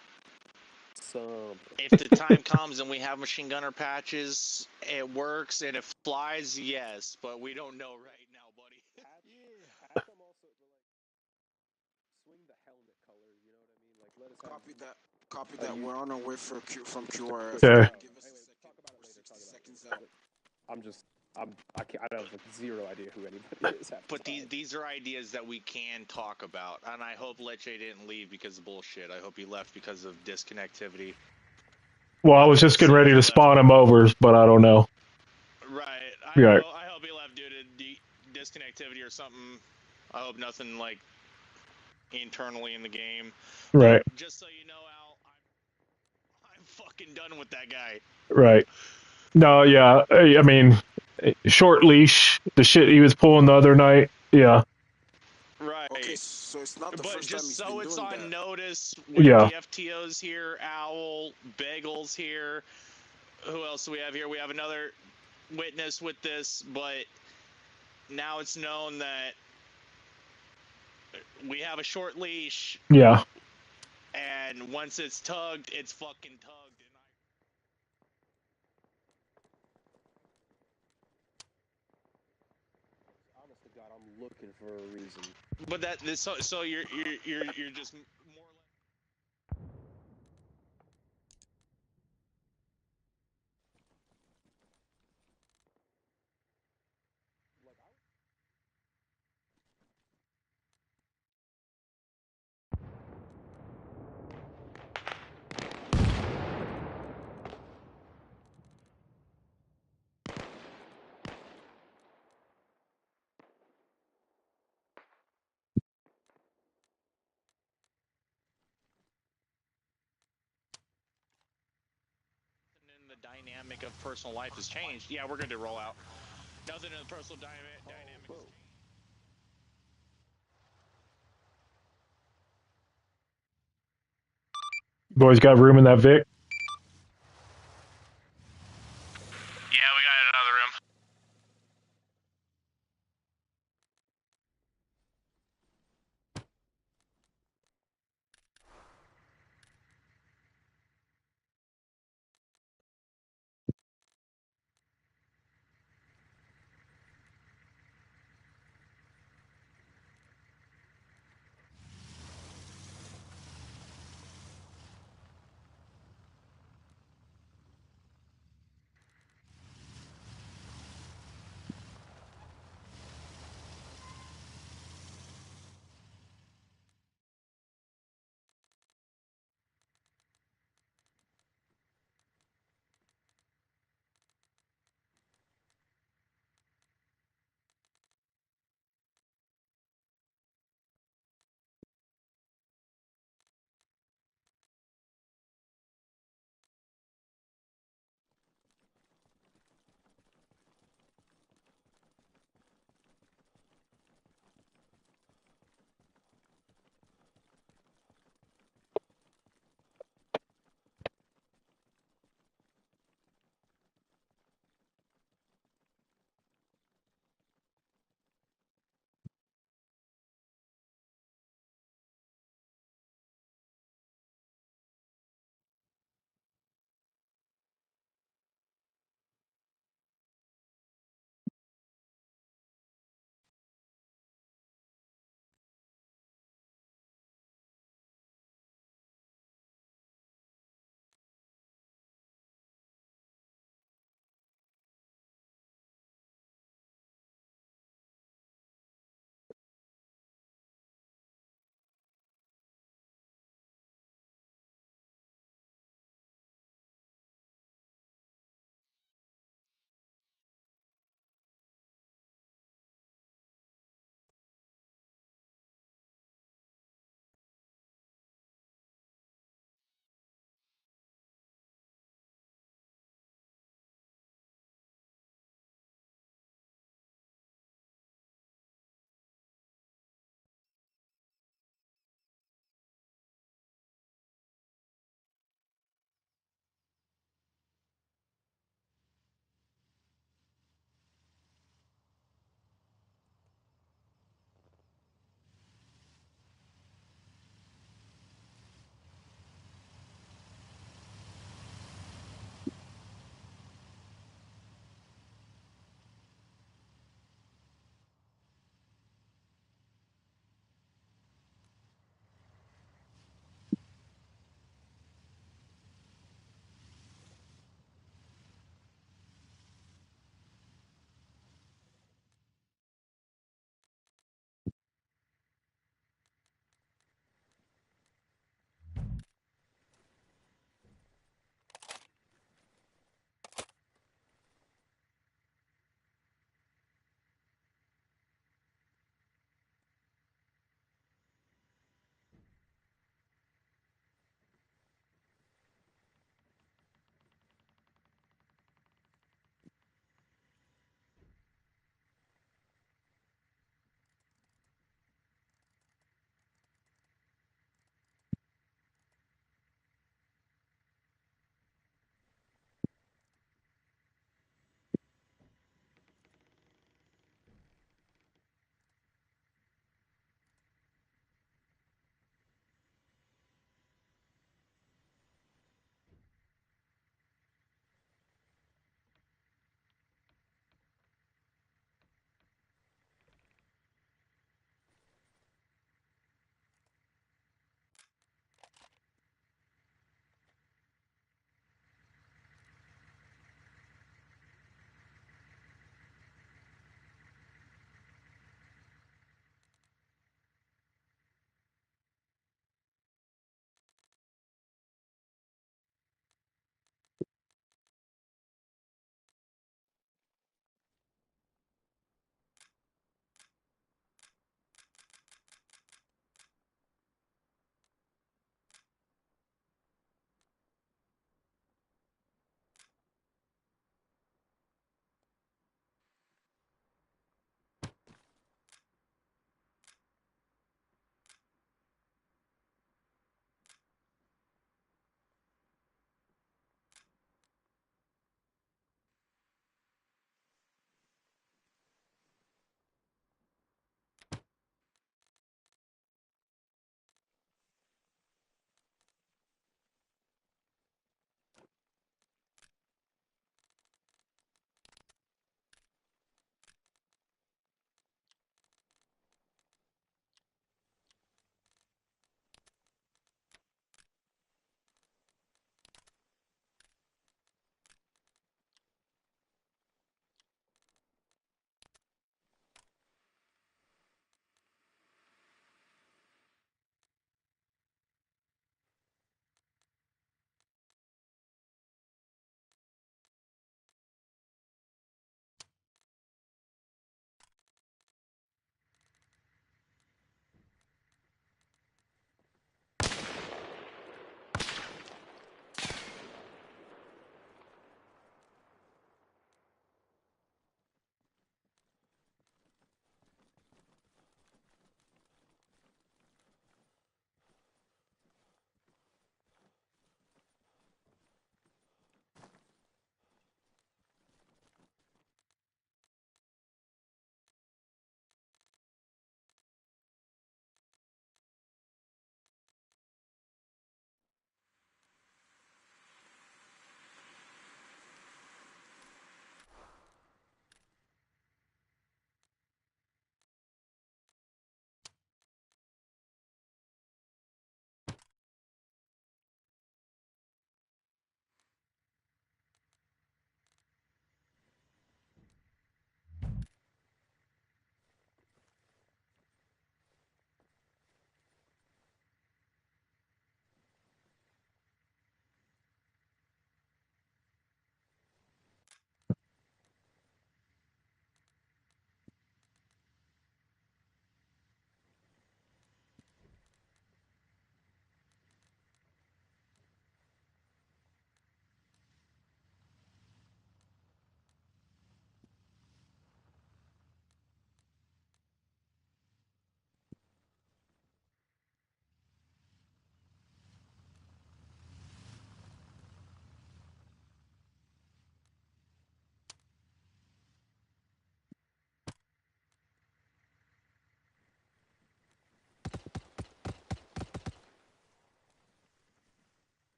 If the time comes and we have machine gunner patches, it works and it flies. Yes, but we don't know right now, buddy. Copy that. We're on our way from QRF. Okay. Give us a second. We're 60 seconds out. I have zero idea who anybody is. But these are ideas that we can talk about, and I hope Leche didn't leave because of bullshit. I hope he left because of disconnectivity. Well, I was just getting ready to spawn him over, but I don't know. Right. I hope he left due to disconnectivity or something. I hope nothing like internally in the game. Right. Just so you know, Al, I'm fucking done with that guy. Right. No, yeah. I mean, short leash, the shit he was pulling the other night. Yeah. Right. Okay, so it's not the first time he's been doing that. But just so it's on notice, with the FTOs here, Owl, Bagels here. Who else do we have here? We have another witness with this, but now it's known that we have a short leash. Yeah. And once it's tugged, it's fucking tugged. Honest to God, I'm looking for a reason. But so you're just more or less. The dynamic of personal life has changed. Yeah, we're going to roll out. Nothing in the personal dynamic has changed. Boys got room in that Vic? Yeah, we got another room.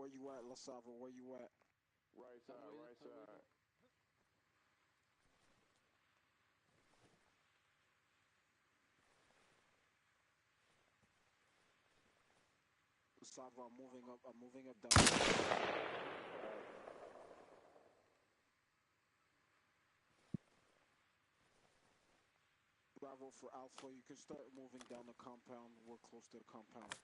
Where you at, Lasava? Where you at? Right side, right side. Lasava, I'm moving up. I'm moving up down. Bravo for Alpha. You can start moving down the compound. We're close to the compound.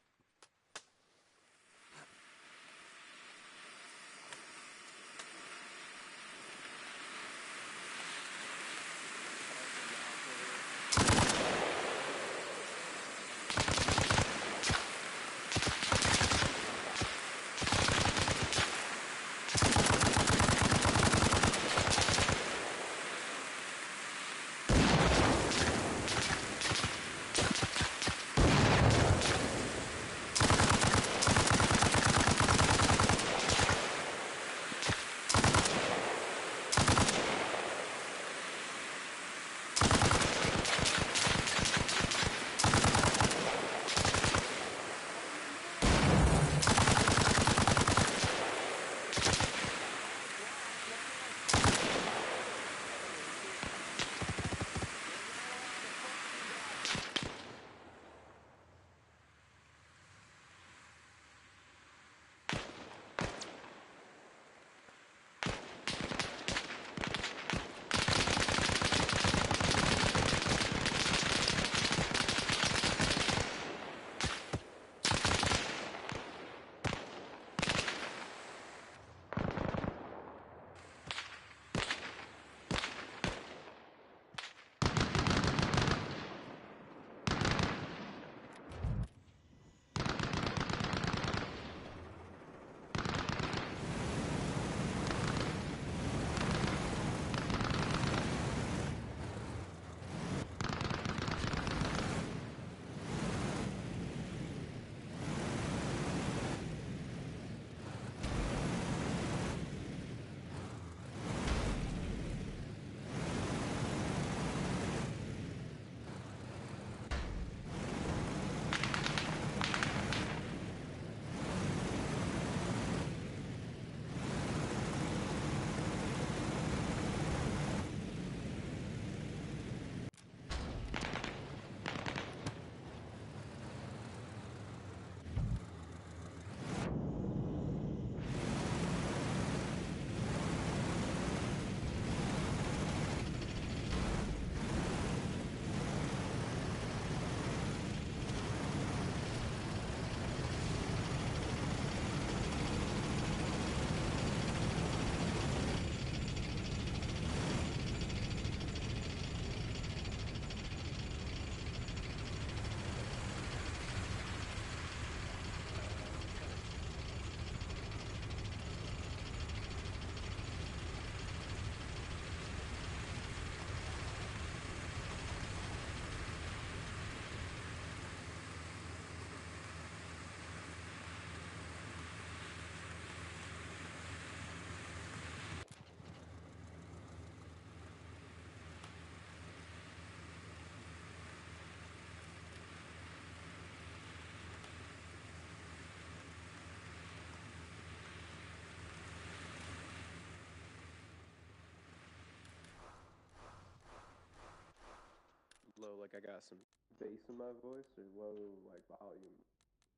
Low, like I got some bass in my voice, or low, like volume?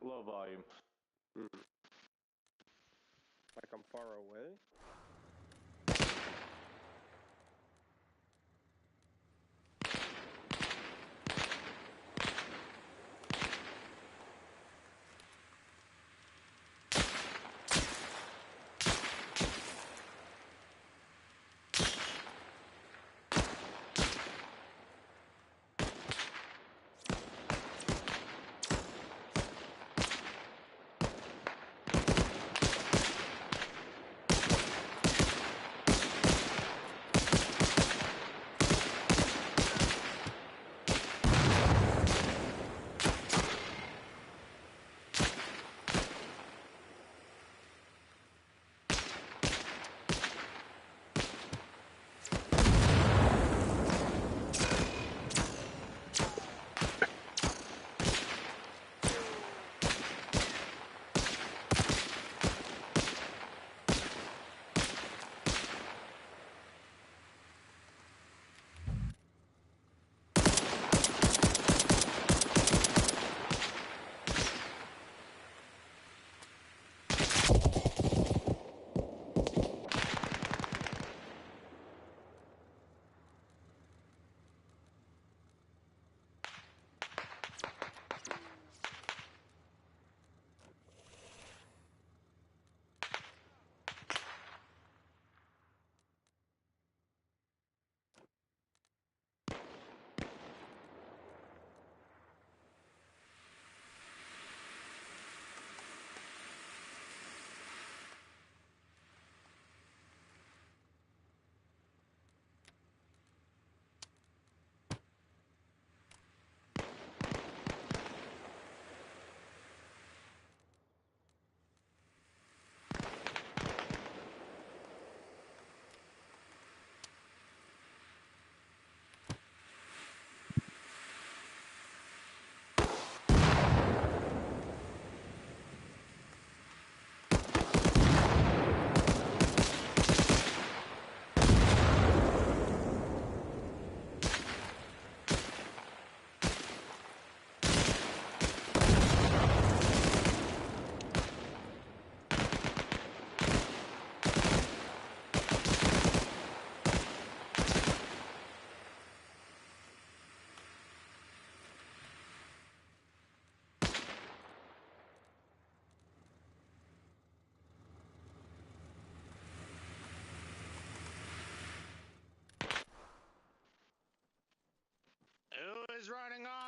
Low volume. Like I'm far away?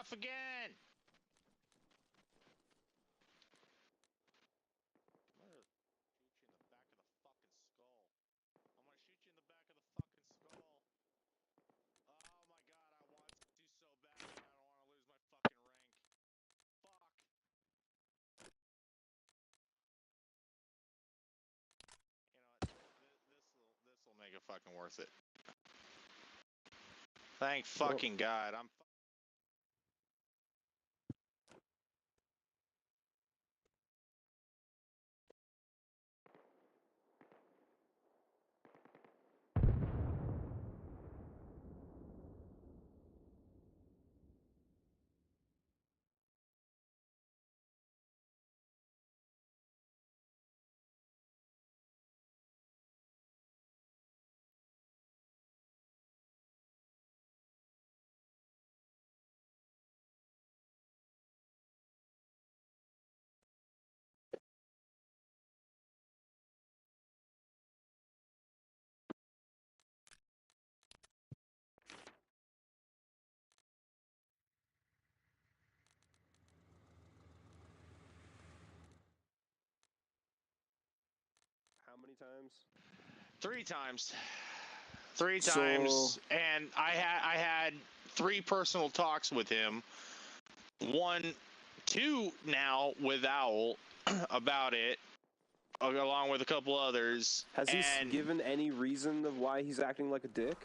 off again. I'm gonna shoot you in the back of the fucking skull. I'm gonna shoot you in the back of the fucking skull. Oh my god, I want to so bad, but I don't want to lose my fucking rank. Fuck. You know what? This'll make it fucking worth it. Thank fucking God. I'm. How many times? 3 times. 3 times, and I had 3 personal talks with him. 2 now with Owl about it, along with a couple others. Has he given any reason of why he's acting like a dick?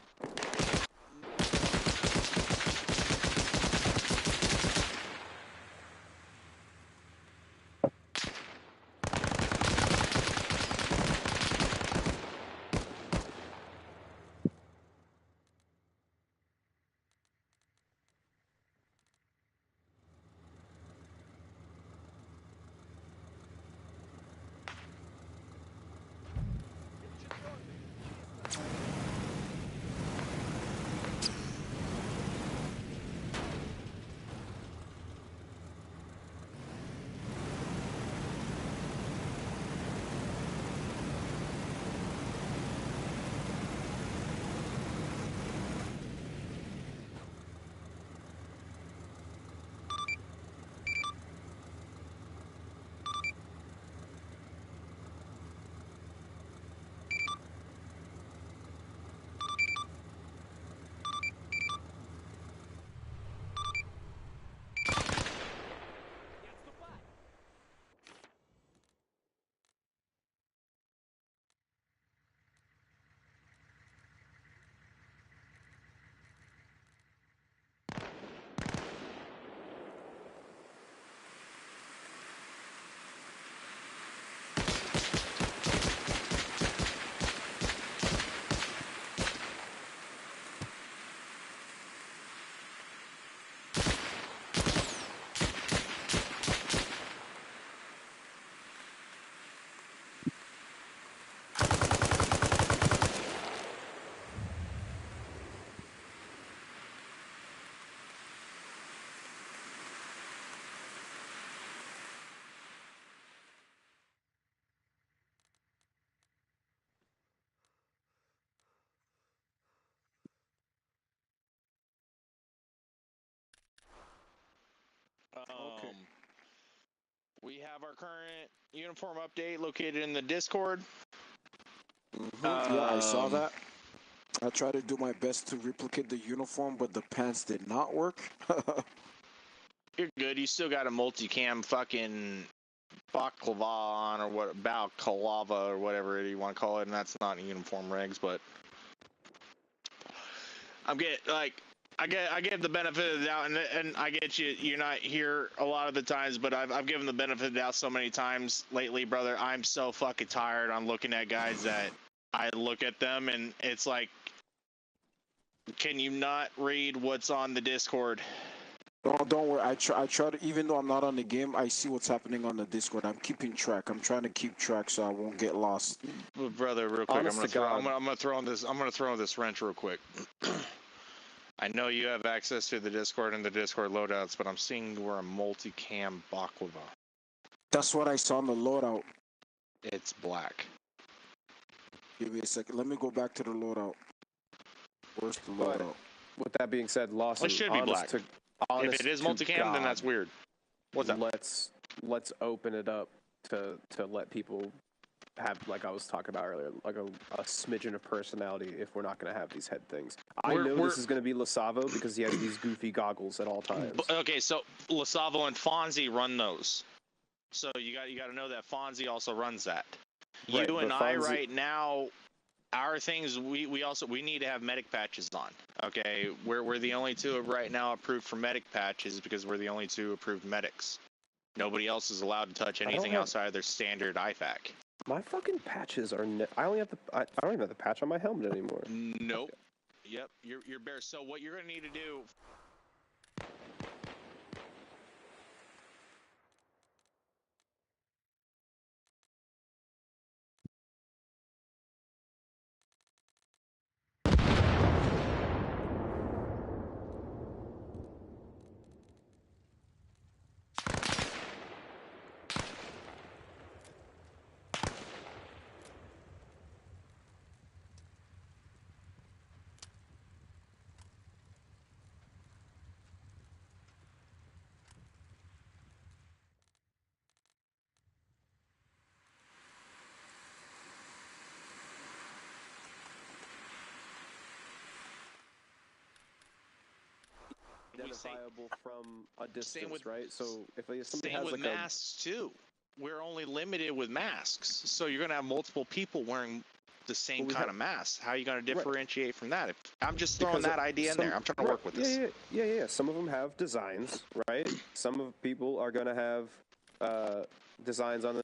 Okay. We have our current uniform update located in the Discord. Yeah, I saw that. I tried to do my best to replicate the uniform, but the pants did not work. You're good. You still got a multicam fucking baklava on, or what, balaclava or whatever you want to call it, and that's not in uniform regs, but I give the benefit of the doubt, and I get you. You're not here a lot of the times, but I've given the benefit of the doubt so many times lately, brother. I'm so fucking tired on looking at guys that I look at them and it's like, can you not read what's on the Discord? No, don't worry. I try to, even though I'm not on the game, I see what's happening on the Discord. I'm keeping track. I'm trying to keep track so I won't get lost. Brother, real quick, I'm gonna throw on this wrench real quick. I know you have access to the Discord and the Discord loadouts, but I'm seeing we're a multicam baklava. That's what I saw on the loadout. It's black. Give me a second. Let me go back to the loadout. Where's the loadout? With that being said, Lawson, it should be black. Honest if it is to multicam, God, then that's weird. What's up? Let's open it up to let people have, like I was talking about earlier, like a smidgen of personality if we're not going to have these head things. I know this is going to be Lasavo because he has these goofy goggles at all times. Okay, so Lasavo and Fonzie run those. So you got to know that Fonzie also runs that. Right, you and I right now, our things we need to have medic patches on. Okay, we're the only two right now approved for medic patches because we're the only two approved medics. Nobody else is allowed to touch anything outside of their standard IFAC. My fucking patches are. I only have I don't even have the patch on my helmet anymore. Nope. Yep. You're bare. So what you're gonna need to do. Identifiable from a distance, right? So if somebody Same has with like masks too. We're only limited with masks, so you're gonna have multiple people wearing the same kind of mask. How are you gonna differentiate from that? I'm just throwing that idea in there. I'm trying to work with this. Yeah. Some of them have designs, right? Some of people are gonna have designs on the.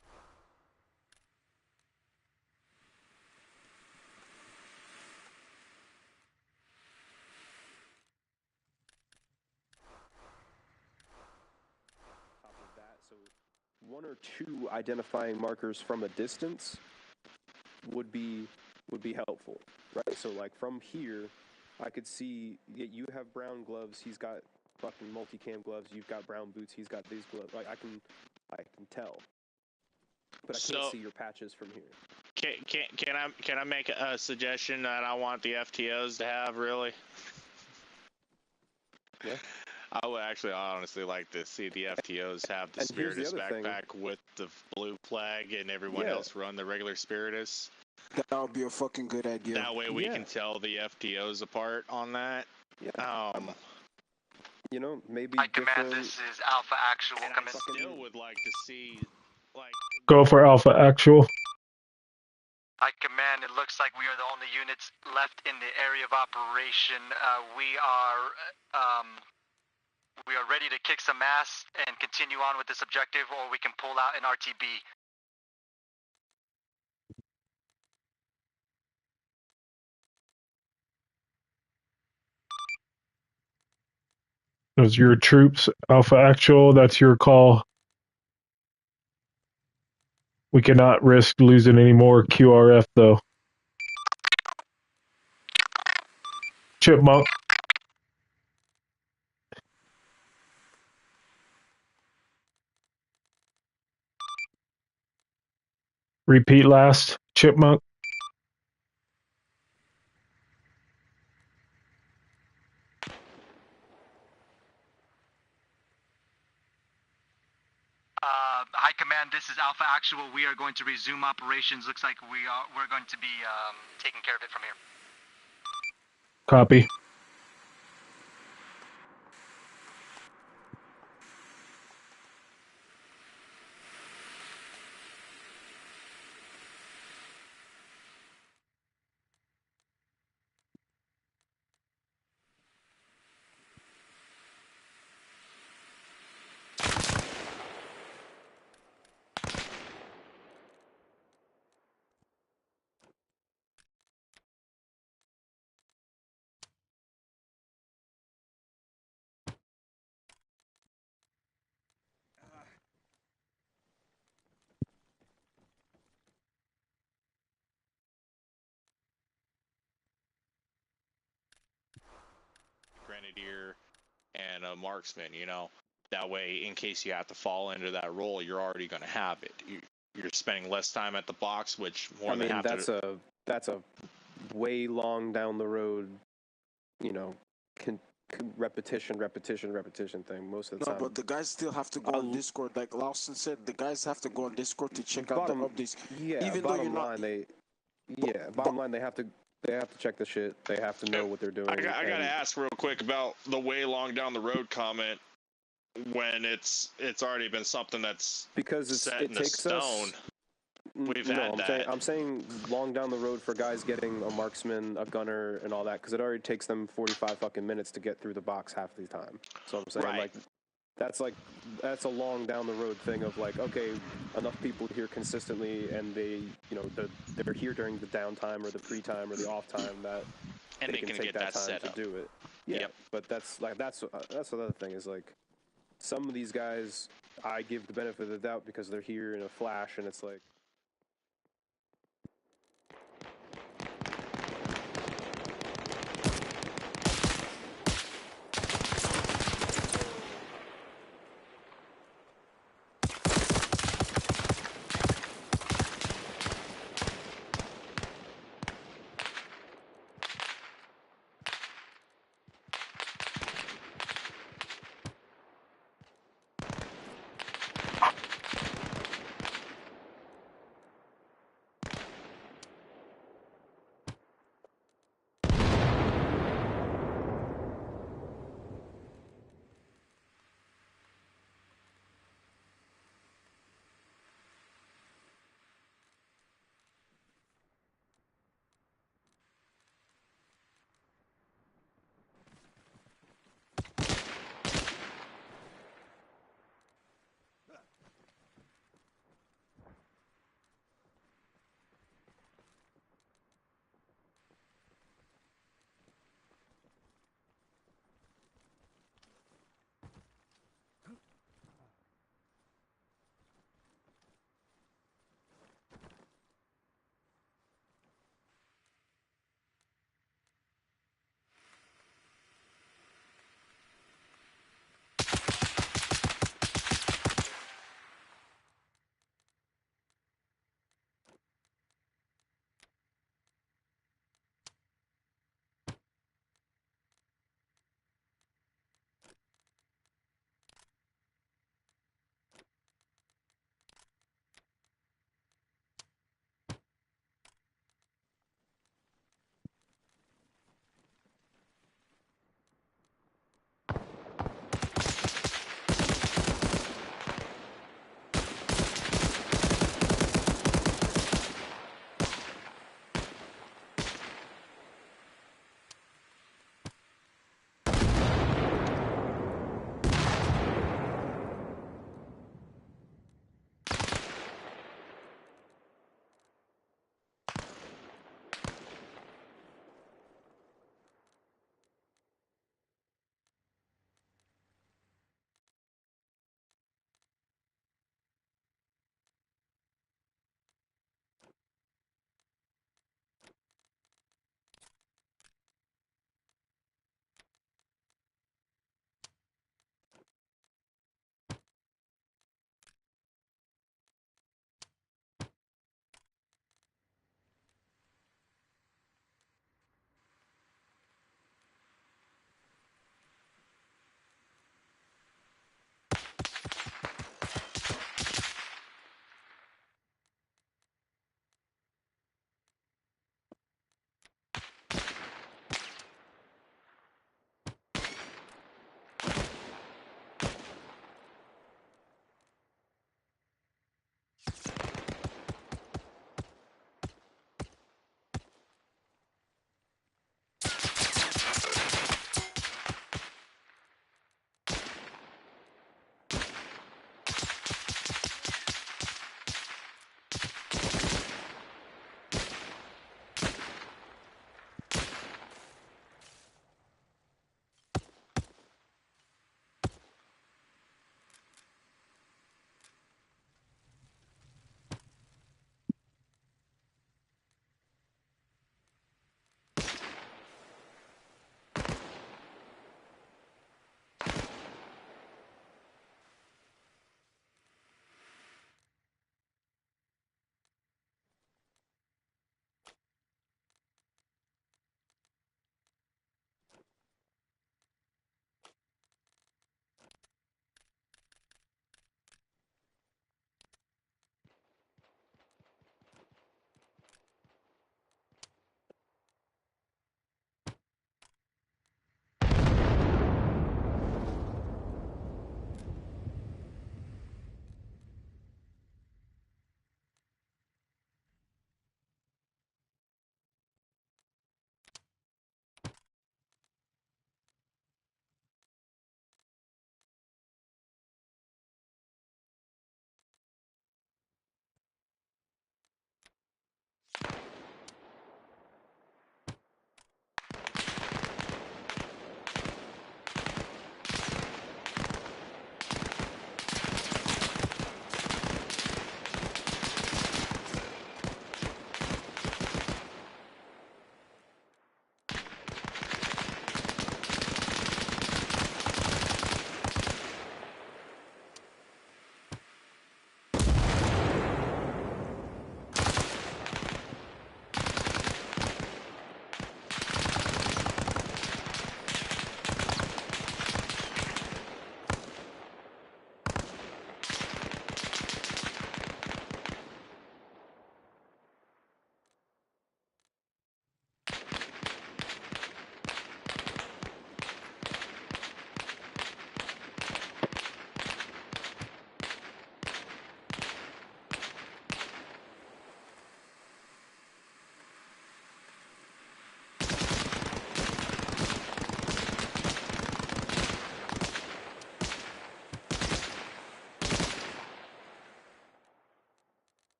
So one or two identifying markers from a distance would be helpful, right? So like from here, I could see you have brown gloves. He's got fucking multicam gloves. You've got brown boots. He's got these gloves. Like I can tell, but I can't see your patches from here. Can I make a suggestion that I want the FTOs to have? Really? Yeah. I would actually honestly like to see the FTOs have the Spiritus backpack with the blue flag and everyone else run the regular Spiritus. That would be a fucking good idea. That way we can tell the FTOs apart on that. Yeah. You know, maybe I command this is Alpha Actual. I still would like to see, like... Go for Alpha Actual. I command, it looks like we are the only units left in the area of operation. We are ready to kick some ass and continue on with this objective, or we can pull out an RTB. Those are your troops, Alpha Actual. That's your call. We cannot risk losing any more QRF, though. Chipmunk. Repeat last. Chipmunk. High Command, this is Alpha Actual. We are going to resume operations. Looks like we're going to be taking care of it from here. Copy. Grenadier and a marksman, you know. That way, in case you have to fall into that role, you're already going to have it. You're spending less time at the box, which more than half that's a way long down the road, you know, repetition thing most of the No, time. but the guys still have to go on Discord. Like Lawson said, the guys have to go on Discord to check out the updates. Yeah, even though you're not. Bottom line, they have to check the shit. They have to know what they're doing. I gotta ask real quick about the way long down the road comment. When it's already been something that's set in the stone. We've had that. I'm saying long down the road for guys getting a marksman, a gunner, and all that, because it already takes them 45 fucking minutes to get through the box half the time. So I'm saying that's a long down the road thing of like, okay, enough people here consistently, and they, they're here during the downtime or the pre-time or the off time that and they can take get that time set to up. do it. Yeah, but that's another thing is like. Some of these guys, I give the benefit of the doubt because they're here in a flash, and it's like.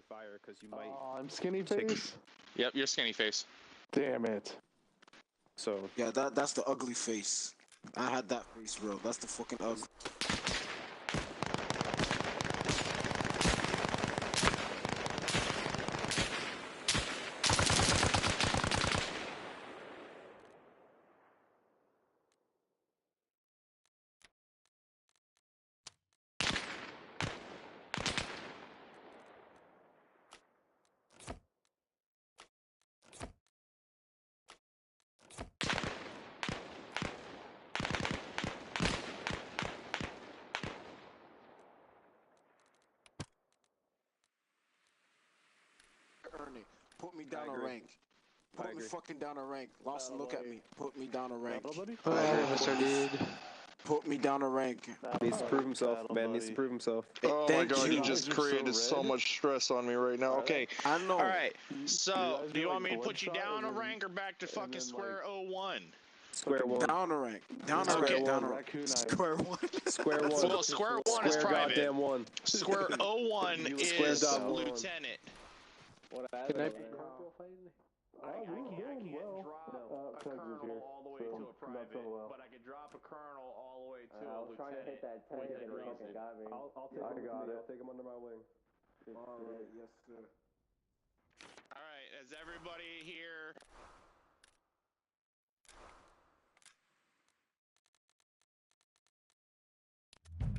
fire because you might. Oh, I'm skinny face. Yep, you're skinny face. Damn it. So yeah, that's the ugly face. I had that face, bro. That's the fucking ugly. Ernie, put me down a rank. Put me fucking down a rank. Lawson, look at me. Put me down a rank. Put me down a rank. Needs to prove himself, man. Needs to prove himself. Oh my god, you just created so much stress on me right now. Okay. I know. Alright, so, do you want me to put you down a rank or back to fucking square 01? Square one. Down a rank. Down a rank. Down a rank. Square one. Square one. Well, square 1 is private. Goddamn one. Square 01 is lieutenant. Can I be... I can't drop a colonel all the way to a private, but I can drop a colonel all the way to a lieutenant. Trying to hit that tank and it fucking got me. I'll take him under my wing. Alright, yes, sir. Alright, is everybody here?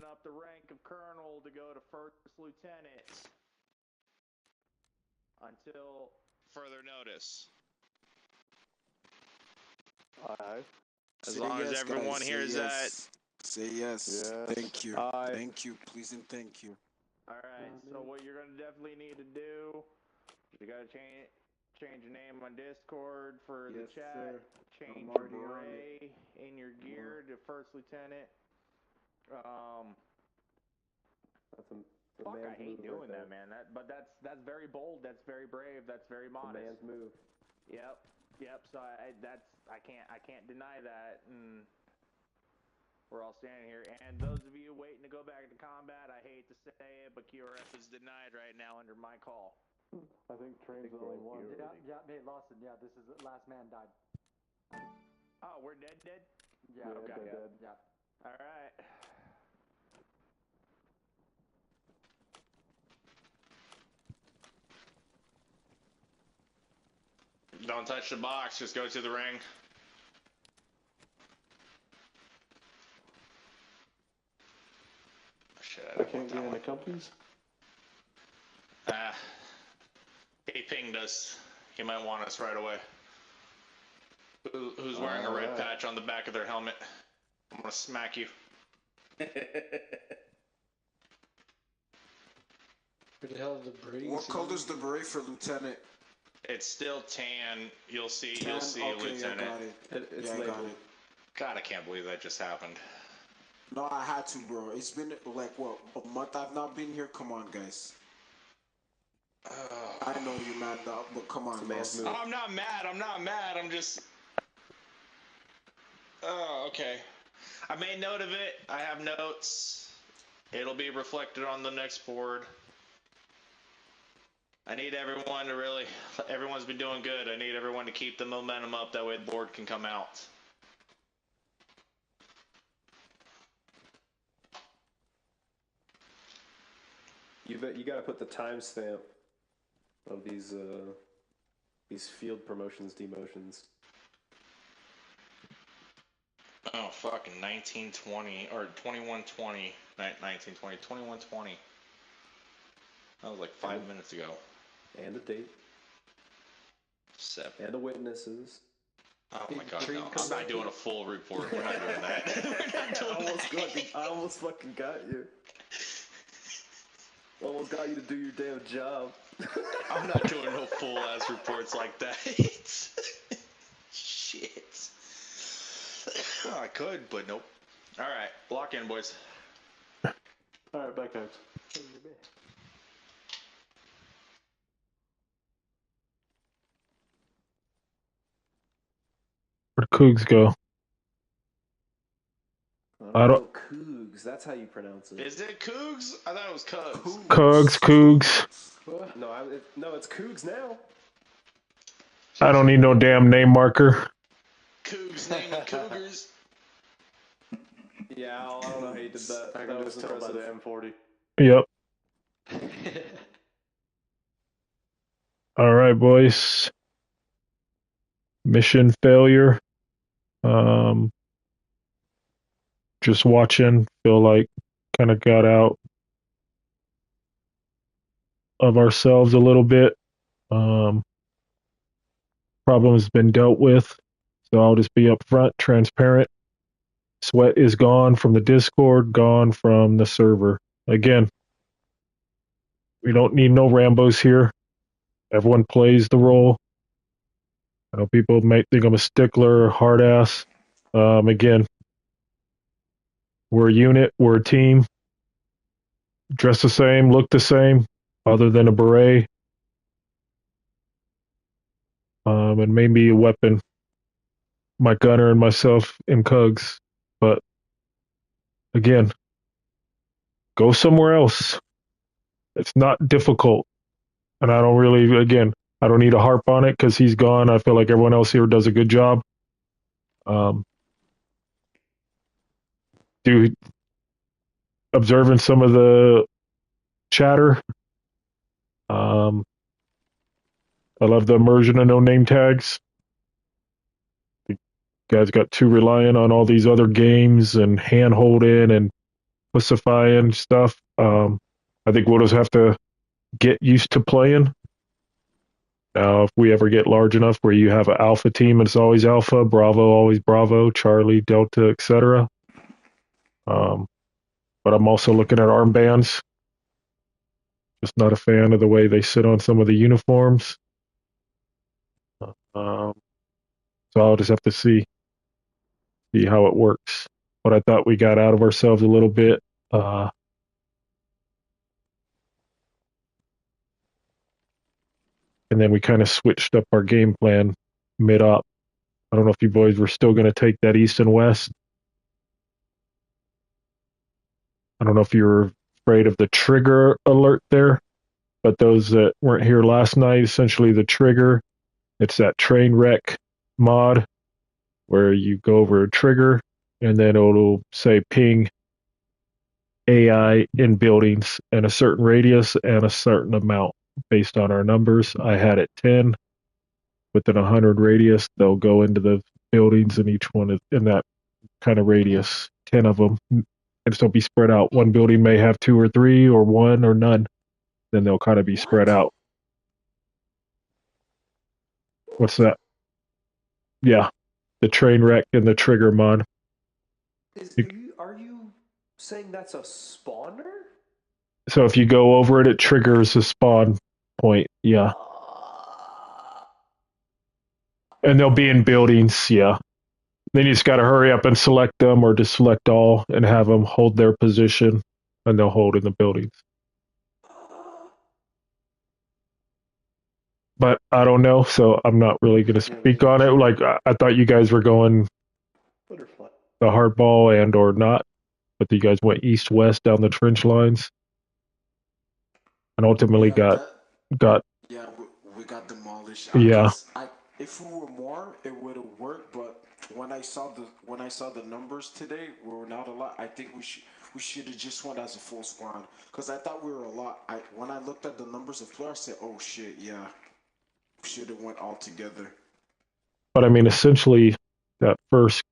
Up the rank of colonel to go to first lieutenant until further notice. Aye. As long as everyone hears that. Say yes. Thank you. Aye. Thank you. Please and thank you. Alright, so what you're gonna definitely need to do, you gotta change your name on Discord for the chat. Sir. Change your beret in your gear to first lieutenant. Fuck, I hate doing that, man. But that's very bold. That's very brave. That's very modest. Man's move. Yep. So I can't deny that. And we're all standing here. And those of you waiting to go back into combat, I hate to say it, but QRF is denied right now under my call. I think train's the only one. Yeah, hey, Lawson, yeah, this is the last man died. Oh, we're dead? Yeah, okay. Dead. Yeah. Alright. Don't touch the box, just go to the ring. Shit, I can't get into companies? He pinged us. He might want us right away. Who's wearing a red patch on the back of their helmet? I'm gonna smack you. Where the hell is the beret? What color's the beret for lieutenant? It's still tan. You'll see. Tan? You'll see, okay, lieutenant. Yeah, got it. It's I got labeled. it. God, I can't believe that just happened. No, I had to, bro. It's been like what, a month I've not been here. Come on, guys. I know you're mad, dog, but come on, man. I'm not mad. I'm just. Oh, okay. I made note of it. I have notes. It'll be reflected on the next board. I need everyone to really. Everyone's been doing good. I need everyone to keep the momentum up. That way the board can come out. You got to put the timestamp of these field promotions, demotions. Oh, fucking 1920 or 2120, 1920, 2120. That was like 5 minutes ago. And the date. 7. And the witnesses. Oh my god, no. I'm not doing a full report. We're not doing that. We're not doing that. I almost fucking got you. Almost got you to do your damn job. I'm not doing no full ass reports like that. Shit. Oh, I could, but nope. Alright, lock in, boys. Alright, back out. Where'd Cougs go? I don't know. Cougs. Cougs. That's how you pronounce it. Is it Cougs? I thought it was Cougs. Cougs. No, it's Cougs now. I don't need no damn name marker. Cougs naming cougars. Yeah, I don't know how you did that. I can just tell by the M40. Yep. All right, boys. Mission failure. Just watching. Feel like kind of got out of ourselves a little bit. Problem has been dealt with. So I'll just be upfront, transparent. Sweat is gone from the Discord, gone from the server. Again, we don't need no Rambos here. Everyone plays the role. I know people might think I'm a stickler or hard ass. Again, we're a unit, we're a team. Dress the same, look the same, other than a beret. And maybe a weapon. My gunner and myself in Cugs. But again, go somewhere else. It's not difficult. And I don't need to harp on it because he's gone. I feel like everyone else here does a good job. Observing some of the chatter. I love the immersion of no name tags. You guys got too reliant on all these other games and hand holding and pussifying stuff. I think we'll just have to get used to playing. Now, if we ever get large enough where you have an alpha team and it's always alpha, Bravo, always Bravo, Charlie, Delta, etc. But I'm also looking at armbands. Just not a fan of the way they sit on some of the uniforms. So I'll just have to see how it works. But I thought we got out of ourselves a little bit. And then we kind of switched up our game plan mid-op. I don't know if you boys were still going to take that east and west. I don't know if you were afraid of the trigger alert there, but those that weren't here last night, essentially the trigger, it's that train wreck mod where you go over a trigger and then it'll say ping AI in buildings in a certain radius and a certain amount based on our numbers. I had it 10. Within 100 radius, they'll go into the buildings and each one is in that kind of radius, 10 of them. And so be spread out. One building may have 2 or 3 or 1 or none. Then they'll kind of be spread out. What's that? Yeah, the train wreck and the trigger mod. Are you saying that's a spawner? So if you go over it, it triggers a spawn point. Yeah. And they'll be in buildings. Yeah. Then you just got to hurry up and select them or just select all and have them hold their position and they'll hold in the buildings. But I don't know, so I'm not really going to speak on it. Like, I thought you guys were going the hardball and or not, but you guys went east-west down the trench lines and ultimately got yeah, we got demolished. Yeah. If we were more, it would have worked. But when I saw the numbers today, we were not a lot. I think we should have just went as a full squad because I thought we were a lot. When I looked at the numbers of players, I said, "Oh shit, yeah, we should have went all together." But I mean, essentially, that first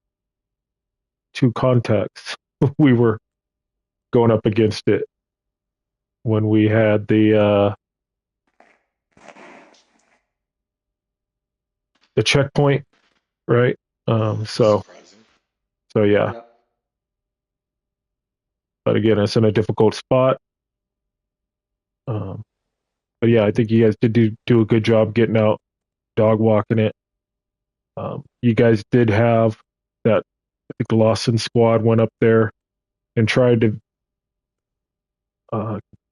2 contacts, we were going up against it when we had the checkpoint, right? So yeah. Yep. But again, it's in a difficult spot. But yeah, I think you guys did do a good job getting out, dog walking it. You guys did have that. I think the Lawson squad went up there and tried to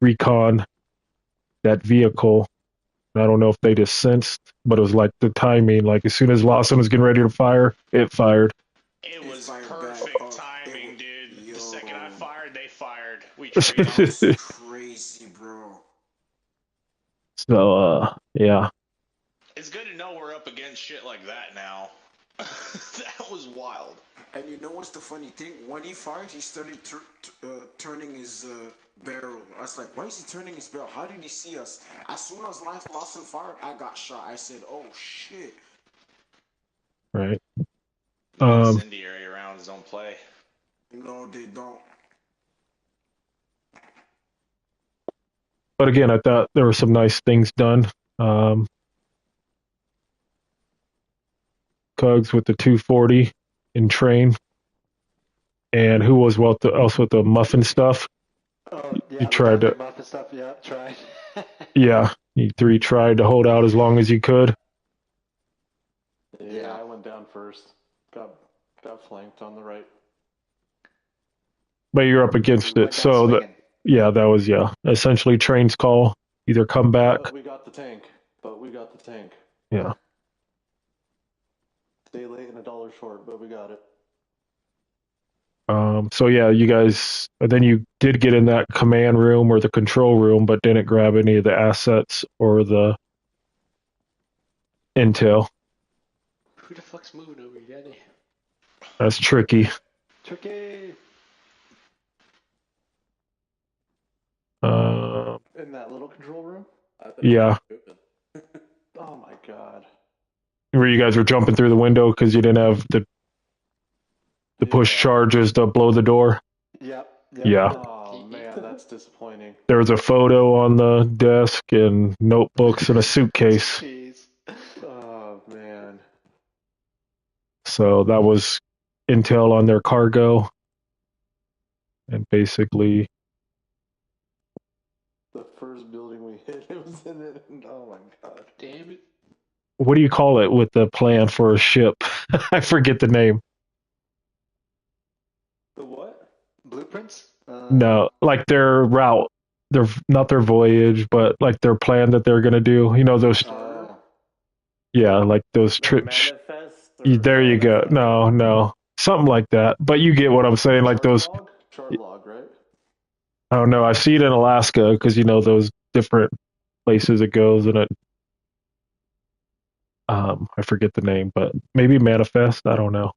recon that vehicle. I don't know if they just sensed, but it was like the timing. Like as soon as Lawson was getting ready to fire, it fired. It was perfect timing, dude. The second I fired, That was crazy, bro. So, yeah. It's good to know we're up against shit like that now. That was wild. And you know what's the funny thing? When he fired, he started turning his barrel. I was like, why is he turning his barrel? How did he see us? As soon as Lawson fired, I got shot. I said, oh shit. Right. Incendiary rounds don't play. No, they don't. But again, I thought there were some nice things done. Cugs with the 240 in train. And who was else with the muffin stuff? Oh, yeah, you tried to muffin stuff, yeah, tried. Yeah, you three tried to hold out as long as you could. Yeah, I went down first. Got flanked on the right. But you're up against it, so that was essentially train's call. Either come back. But we got the tank. Yeah. Stay late and $1 short, but we got it. So yeah, you guys. Then you did get in that command room or the control room, but didn't grab any of the assets or the intel. Who the fuck's moving over here, Daddy? That's tricky. Tricky. In that little control room? Yeah. Oh my god. Where you guys were jumping through the window because you didn't have the push charges to blow the door? Yep. Yeah. Oh man, that's disappointing. There was a photo on the desk and notebooks and a suitcase. Oh man. So that was intel on their cargo. And basically the first building we hit, it was in it. Oh my god. Damn it. What do you call it with the plan for a ship? I forget the name. The what? Blueprints? No, like their route. Their not their voyage, but like their plan that they're gonna do. You know those. Yeah, like those trips. There you go. No, something like that. But you get what I'm saying. Like those. Chart log, right? I don't know. I see it in Alaska because those different places it goes, and it. I forget the name, but maybe manifest. I don't know.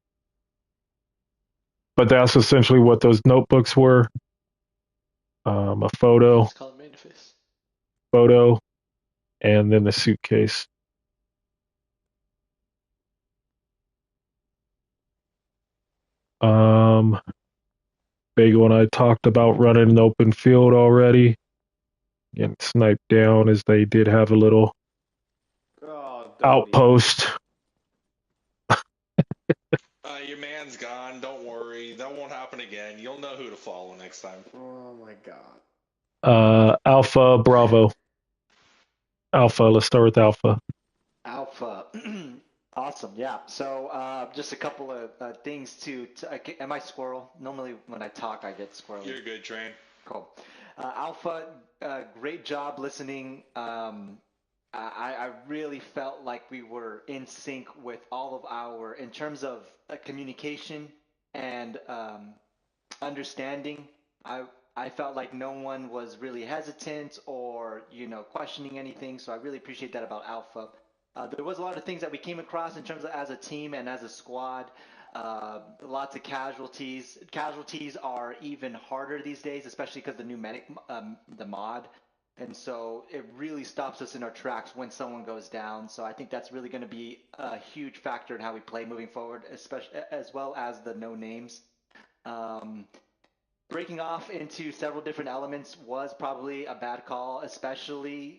But that's essentially what those notebooks were. A photo. It's called manifest. Photo, and then the suitcase. Bagel and I talked about running an open field already. Getting sniped down as they did have a little outpost. Your man's gone. Don't worry. That won't happen again. You'll know who to follow next time. Oh my god. Alpha, Bravo. Alpha. Let's start with Alpha. Alpha. Awesome. Yeah. So just a couple of things am I squirrel? Normally when I talk, I get squirrely. You're good, Train. Cool. Alpha, great job listening. I really felt like we were in sync with all of in terms of communication and understanding. I felt like no one was really hesitant or questioning anything. So I really appreciate that about Alpha. There was a lot of things that we came across in terms of as a team and as a squad. Lots of casualties. Casualties are even harder these days, especially because the new medic, the mod. And so it really stops us in our tracks when someone goes down. So I think that's really going to be a huge factor in how we play moving forward, especially as well as the no names. Breaking off into several different elements was probably a bad call, especially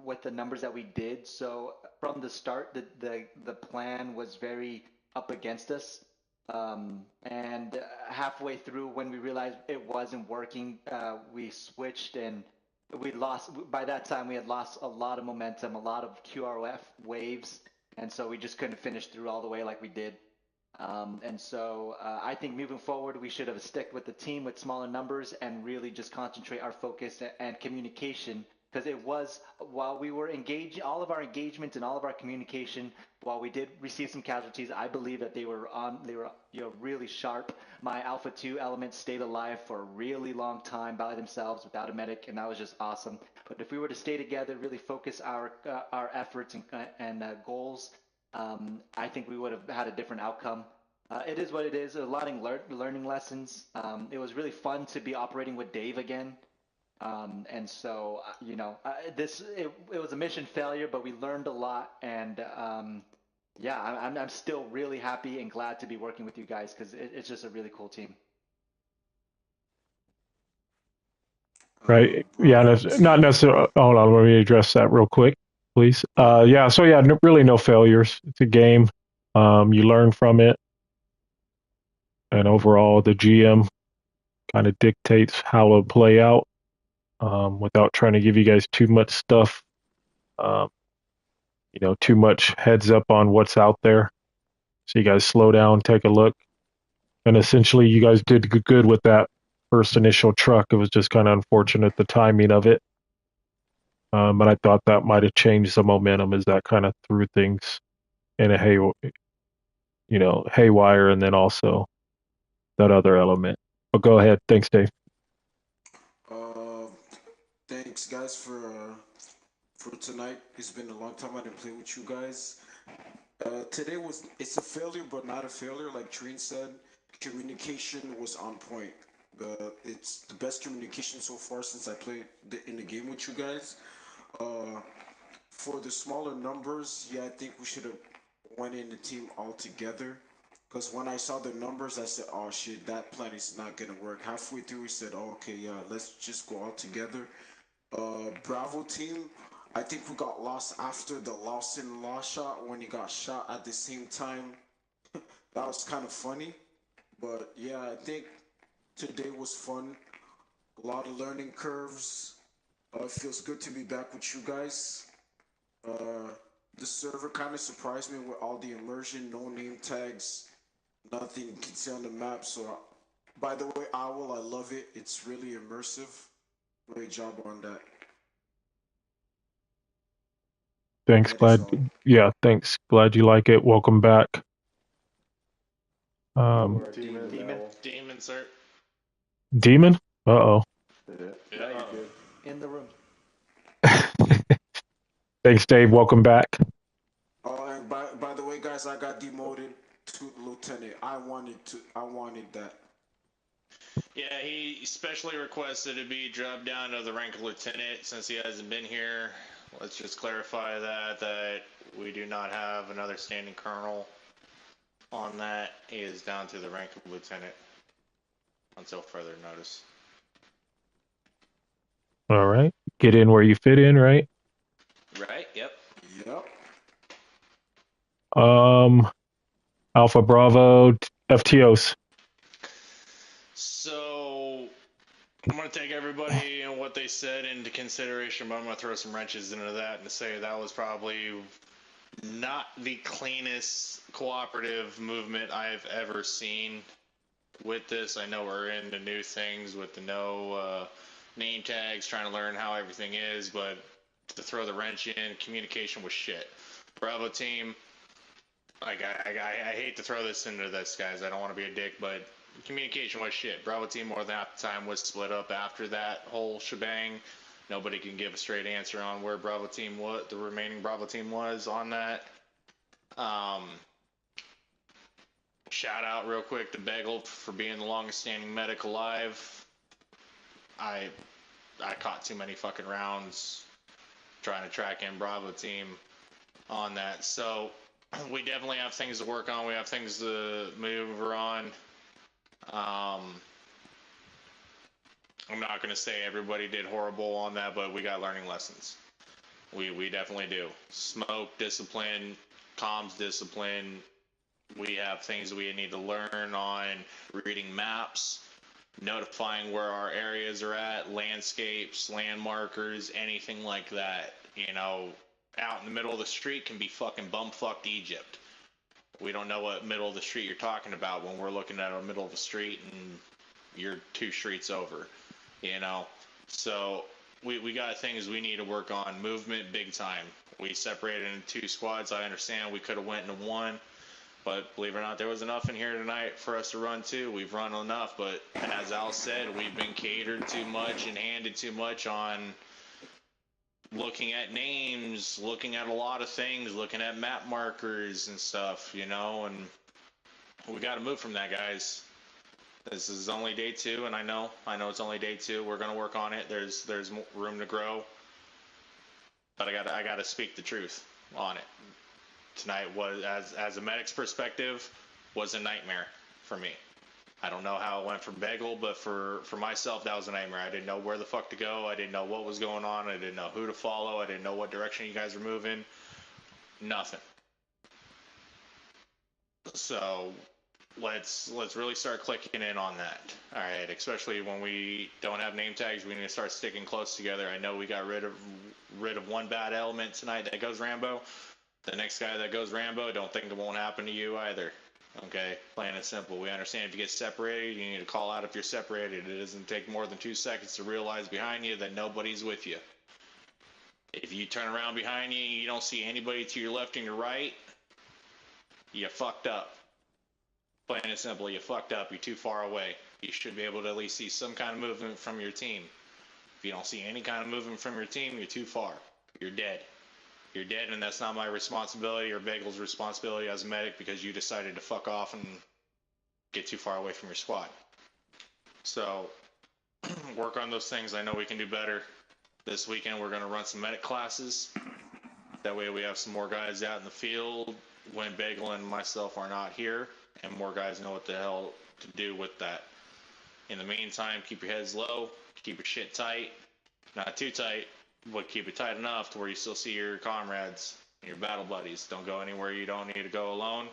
with the numbers that we did. So from the start, the plan was very up against us. And halfway through, when we realized it wasn't working, we switched and we lost. By that time, we had lost a lot of momentum, a lot of QRF waves, and so we just couldn't finish through all the way like we did. And so I think moving forward, we should have stuck with the team with smaller numbers and really just concentrate our focus and communication because it was, while we were engaged, all of our engagement and all of our communication, while we did receive some casualties, I believe that they were really sharp. My Alpha 2 elements stayed alive for a really long time by themselves without a medic, and that was just awesome. But if we were to stay together, really focus our efforts and goals, I think we would have had a different outcome. It is what it is. A lot of learning lessons. It was really fun to be operating with Dave again. And so, it was a mission failure, but we learned a lot. And yeah, I'm still really happy and glad to be working with you guys because it's just a really cool team. Right. Yeah. Not necessarily. Hold on. Let me address that real quick, please. Yeah. So yeah, really no failures. It's a game. You learn from it, and overall, the GM kind of dictates how it'll play out. Without trying to give you guys too much stuff, too much heads up on what's out there. So you guys slow down, take a look, and essentially, you guys did good with that first initial truck. It was just kind of unfortunate the timing of it. But I thought that might have changed the momentum as that kind of threw things in a haywire, and then also that other element. But go ahead. Thanks, Dave. Thanks, guys, for tonight. It's been a long time I didn't play with you guys. Today it's a failure, but not a failure. Like Treen said, communication was on point. It's the best communication so far since I played in the game with you guys. For the smaller numbers, yeah, I think we should have went in the team all together. Because when I saw the numbers, I said, "Oh shit, that plan is not gonna work." Halfway through, we said, "Oh, okay, yeah, let's just go all together." Bravo team, I think we got lost after the Lawson Law shot when he got shot at the same time. That was kind of funny. But yeah, I think today was fun. A lot of learning curves. It feels good to be back with you guys. The server kind of surprised me with all the immersion, no name tags, nothing you can see on the map. So, by the way, Owl, I love it. It's really immersive. Great job on that. Thanks. Thanks. Glad you like it. Welcome back. Demon, sir. Demon? Uh-oh. Yeah. In the room. Thanks, Dave. Welcome back. Oh, and by the way, guys, I got demoted to lieutenant. I wanted that. Yeah, he specially requested to be dropped down to the rank of lieutenant since he hasn't been here. Let's just clarify that we do not have another standing colonel on that. He is down to the rank of lieutenant until further notice. All right. Get in where you fit in, right? Right, yep. Alpha Bravo FTOs. So I'm going to take everybody and what they said into consideration, but I'm going to throw some wrenches into that and say that was probably not the cleanest cooperative movement I've ever seen with this. I know we're into new things with the no name tags, trying to learn how everything is, but to throw the wrench in, communication was shit. Bravo team, I hate to throw this into this, guys. I don't want to be a dick, but communication was shit. Bravo team more than half the time was split up after that whole shebang. Nobody can give a straight answer on where Bravo team was, the remaining Bravo team was on that. Shout out real quick to Bagel for being the longest standing medic alive. I caught too many fucking rounds trying to track in Bravo team on that. So we definitely have things to work on. We have things to maneuver on. I'm not going to say everybody did horrible on that, but we got learning lessons. We definitely do. Smoke discipline, comms discipline. We have things that we need to learn on reading maps, notifying where our areas are at, landscapes, land markers, anything like that. You know, out in the middle of the street can be fucking bumfucked Egypt. We don't know what middle of the street you're talking about when we're looking at a middle of the street and you're 2 streets over, you know. So we got things we need to work on. Movement, big time. We separated into 2 squads. I understand we could have went into 1, but believe it or not, there was enough in here tonight for us to run 2. We've run enough, but as Al said, we've been catered too much and handed too much on looking at names, looking at a lot of things, looking at map markers and stuff, you know, and we got to move from that, guys. This is only day 2, and I know it's only day 2. We're gonna work on it. There's room to grow, but I gotta speak the truth on it. Tonight was, as a medic's perspective, was a nightmare for me. I don't know how it went for Bagel, but for myself, that was a nightmare. I didn't know where the fuck to go. I didn't know what was going on. I didn't know who to follow. I didn't know what direction you guys were moving. Nothing. So let's really start clicking in on that. All right, especially when we don't have name tags, we need to start sticking close together. I know we got rid of one bad element tonight that goes Rambo. The next guy that goes Rambo, don't think it won't happen to you either. Okay, plain and simple. We understand if you get separated, you need to call out if you're separated. It doesn't take more than 2 seconds to realize behind you that nobody's with you. If you turn around behind you and you don't see anybody to your left and your right, you fucked up. Plain and simple, you fucked up. You're too far away. You should be able to at least see some kind of movement from your team. If you don't see any kind of movement from your team, you're too far. You're dead. You're dead, and that's not my responsibility or Bagel's responsibility as a medic because you decided to fuck off and get too far away from your squad. So, work on those things. I know we can do better. This weekend we're going to run some medic classes. That way we have some more guys out in the field when Bagel and myself are not here, and more guys know what the hell to do with that. In the meantime, keep your heads low, keep your shit tight. Not too tight, but keep it tight enough to where you still see your comrades, your battle buddies. Don't go anywhere you don't need to go alone.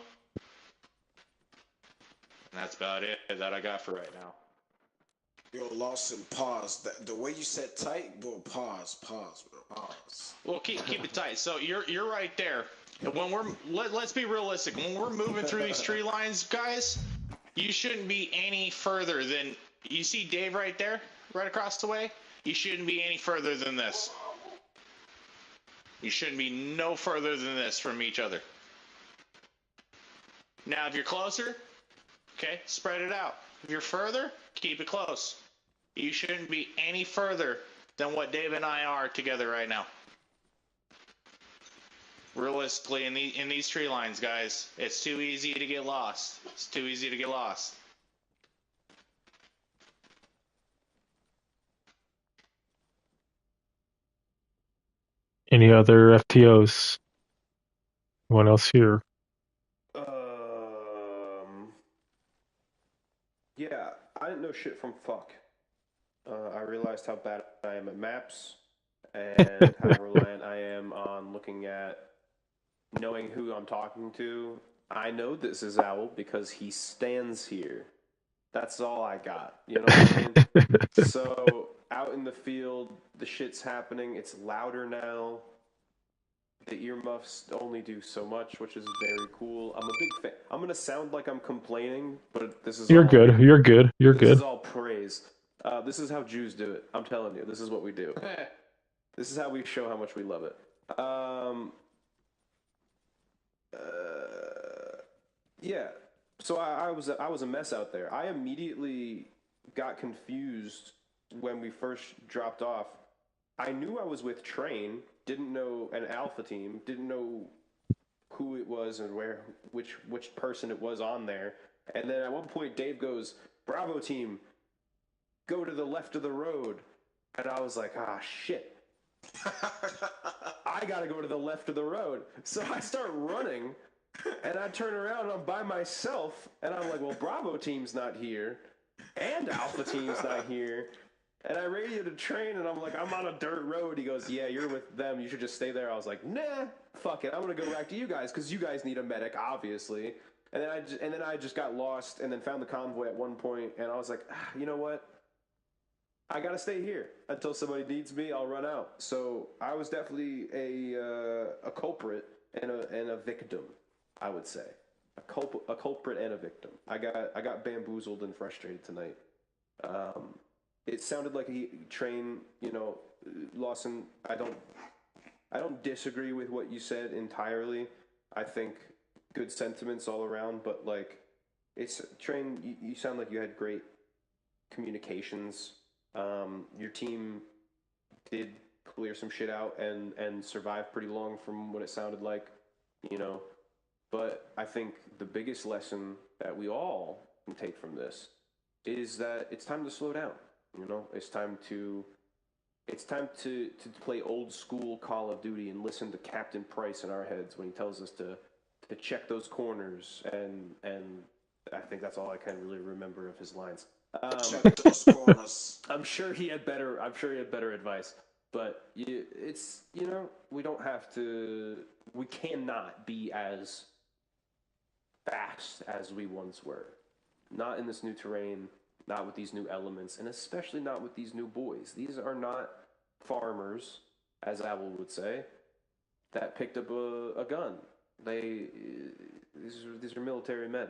And that's about it that I got for right now. Yo, Lawson, pause. The way you said tight, bro, pause, bro, pause. Well, keep it tight. So you're right there. When let's be realistic. When we're moving through these tree lines, guys, you shouldn't be any further than, you see Dave right there, right across the way? You shouldn't be any further than this. You shouldn't be no further than this from each other. Now, if you're closer, okay, spread it out. If you're further, keep it close. You shouldn't be any further than what Dave and I are together right now. Realistically, in these tree lines, guys, it's too easy to get lost. It's too easy to get lost. Any other FTOs? Anyone else here? Yeah, I didn't know shit from fuck. I realized how bad I am at maps and how reliant I am on looking at knowing who I'm talking to. I know this is Owl because he stands here. That's all I got. You know what I mean? So, out in the field, the shit's happening. It's louder now. The earmuffs only do so much, which is very cool. I'm a big fan. I'm going to sound like I'm complaining, but this is You're all, good. You're good. You're this good. is all praise. This is how Jews do it. I'm telling you. This is what we do. This is how we show how much we love it. Yeah. So I was a mess out there. I immediately got confused when we first dropped off. I knew I was with Train, didn't know an Alpha team, didn't know who it was and which person it was on there. And then at one point Dave goes, "Bravo team, go to the left of the road." And I was like, "Ah, shit. I gotta go to the left of the road." So I start running, and I turn around and I'm by myself, and I'm like, well, Bravo team's not here, and Alpha team's not here. And I radioed a Train, and I'm like, I'm on a dirt road. He goes, "Yeah, you're with them. You should just stay there." I was like, nah, fuck it. I'm gonna go back to you guys, because you guys need a medic, obviously. And then I just got lost, and then found the convoy at one point, and I was like, you know what? I gotta stay here until somebody needs me. I'll run out. So I was definitely a culprit and a victim, I would say, a culprit and a victim. I got bamboozled and frustrated tonight. It sounded like Train, Lawson, I don't disagree with what you said entirely. I think good sentiments all around, but like, it's Train. You sound like you had great communications. Your team did clear some shit out and survive pretty long from what it sounded like, you know. But I think the biggest lesson that we all can take from this is that it's time to slow down. You know, it's time to play old school Call of Duty and listen to Captain Price in our heads when he tells us to check those corners, and I think that's all I can really remember of his lines. Check those corners. I'm sure he had better advice, but it's, you know, we cannot be as fast as we once were. Not in this new terrain, not with these new elements, and especially not with these new boys. These are not farmers, as Abel would say, that picked up a gun. These are military men.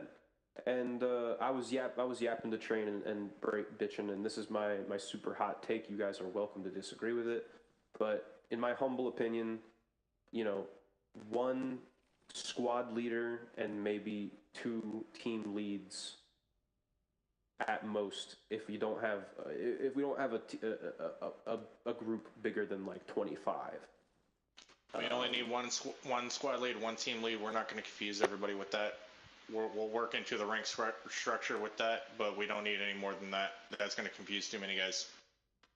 And I was yapping to Train and bitching, and this is my super hot take. You guys are welcome to disagree with it, but in my humble opinion, you know, one squad leader and maybe two team leads at most, if we don't have a group bigger than like 25. We only need one squad lead, one team lead. We're not going to confuse everybody with that. We'll work into the rank structure with that, but we don't need any more than that. That's going to confuse too many guys.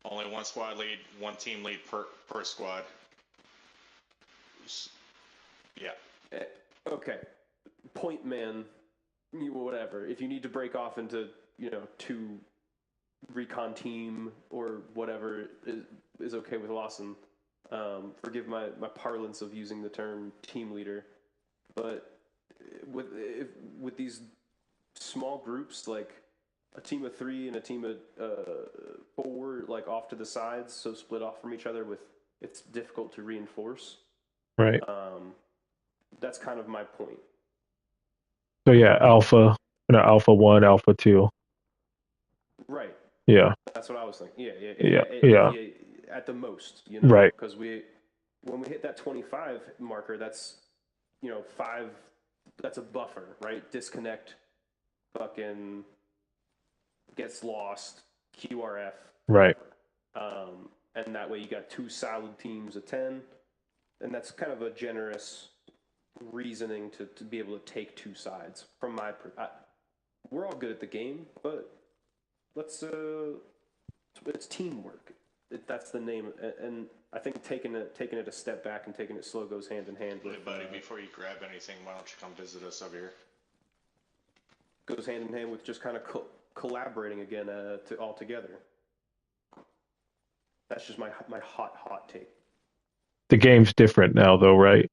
Only one squad lead, one team lead per squad. Yeah. Okay. Point man, whatever. If you need to break off into, you know, two recon team or whatever is okay with Lawson. Forgive my parlance of using the term team leader, but with these small groups, like a team of three and a team of four, like off to the sides, so split off from each other, it's difficult to reinforce. Right. That's kind of my point. So yeah, Alpha 1, Alpha 2. Right. Yeah. That's what I was thinking. Yeah. At the most, you know, right? Because when we hit that 25 marker, that's, you know, 5. That's a buffer, right? Disconnect, fucking gets lost, QRF. Right. And that way you got 2 solid teams of 10, and that's kind of a generous reasoning to be able to take 2 sides. From my, we're all good at the game, but it's teamwork. That's the name, and I think taking it a step back and taking it slow goes hand in hand with. Hey, buddy, before you grab anything, why don't you come visit us over here? Goes hand in hand with just kind of collaborating again all together. That's just my hot take. The game's different now, though, right?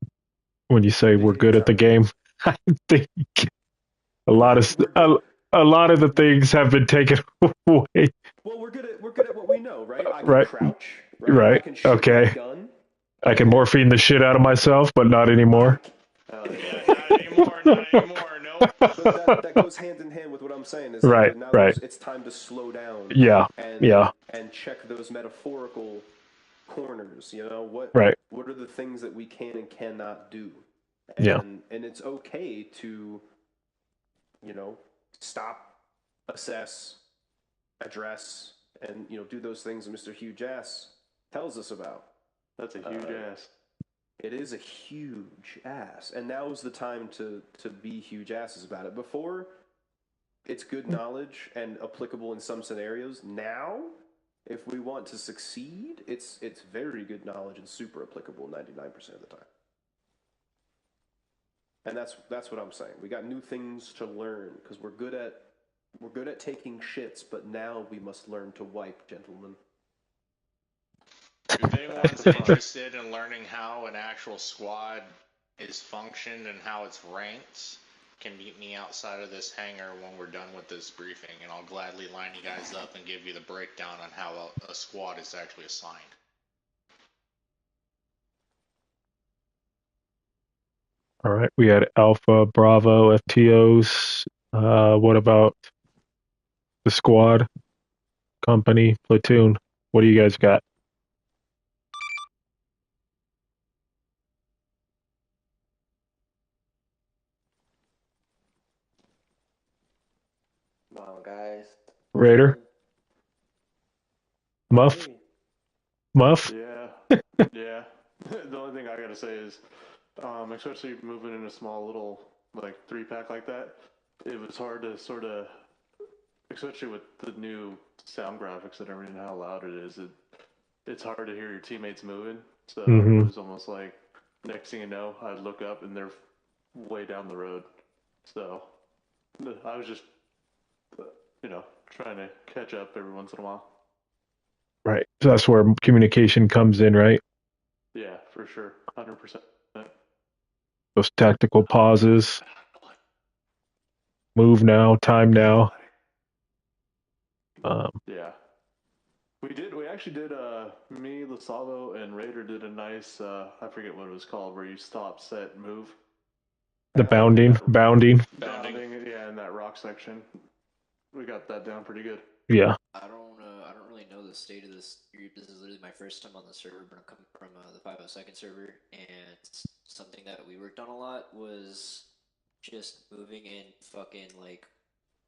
When you say we're good at the game, I think a lot of the things have been taken away. Well, we're good at what we know, right? I can right. crouch, right? I can shoot okay. my gun. I can morphine the shit out of myself, but not anymore. Not anymore, no. But that goes hand in hand with what I'm saying. Is right, now right. It's time to slow down. Yeah, and check those metaphorical corners. You know what? Right. What are the things that we can and cannot do? And it's okay to, you know, stop, assess, address, and, you know, do those things that Mr. Huge Ass tells us about. That's a huge ass. It is a huge ass, and now is the time to be huge asses about it. Before, it's good knowledge and applicable in some scenarios. Now, if we want to succeed, it's very good knowledge and super applicable 99% of the time. And that's what I'm saying. We got new things to learn because we're good at taking shits, but now we must learn to wipe, gentlemen. If anyone's interested in learning how an actual squad is functioned and how it's ranked, can meet me outside of this hangar when we're done with this briefing, and I'll gladly line you guys up and give you the breakdown on how a squad is actually assigned. All right, we had Alpha, Bravo, FTOs. What about the squad, company, platoon? What do you guys got? on, guys. Raider? Muff? Muff? Yeah. Yeah. The only thing I gotta say is, especially moving in a small little, like, 3-pack like that, it was hard to sort of, especially with the new sound graphics and everything, how loud it is, it's hard to hear your teammates moving. So it was almost like, next thing you know, I'd look up and they're way down the road. So I was just, trying to catch up every once in a while. Right. So that's where communication comes in, right? Yeah, for sure. 100%. Those tactical pauses. Move now, time now. Yeah. We actually did, me, Lasavo, and Raider did a nice, I forget what it was called, where you stop, set, move. The bounding. Bounding, yeah, in that rock section. We got that down pretty good. Yeah. I don't really know the state of this group. This is literally my first time on the server, but I'm coming from the 502nd server, and something that we worked on a lot was just moving in fucking, like,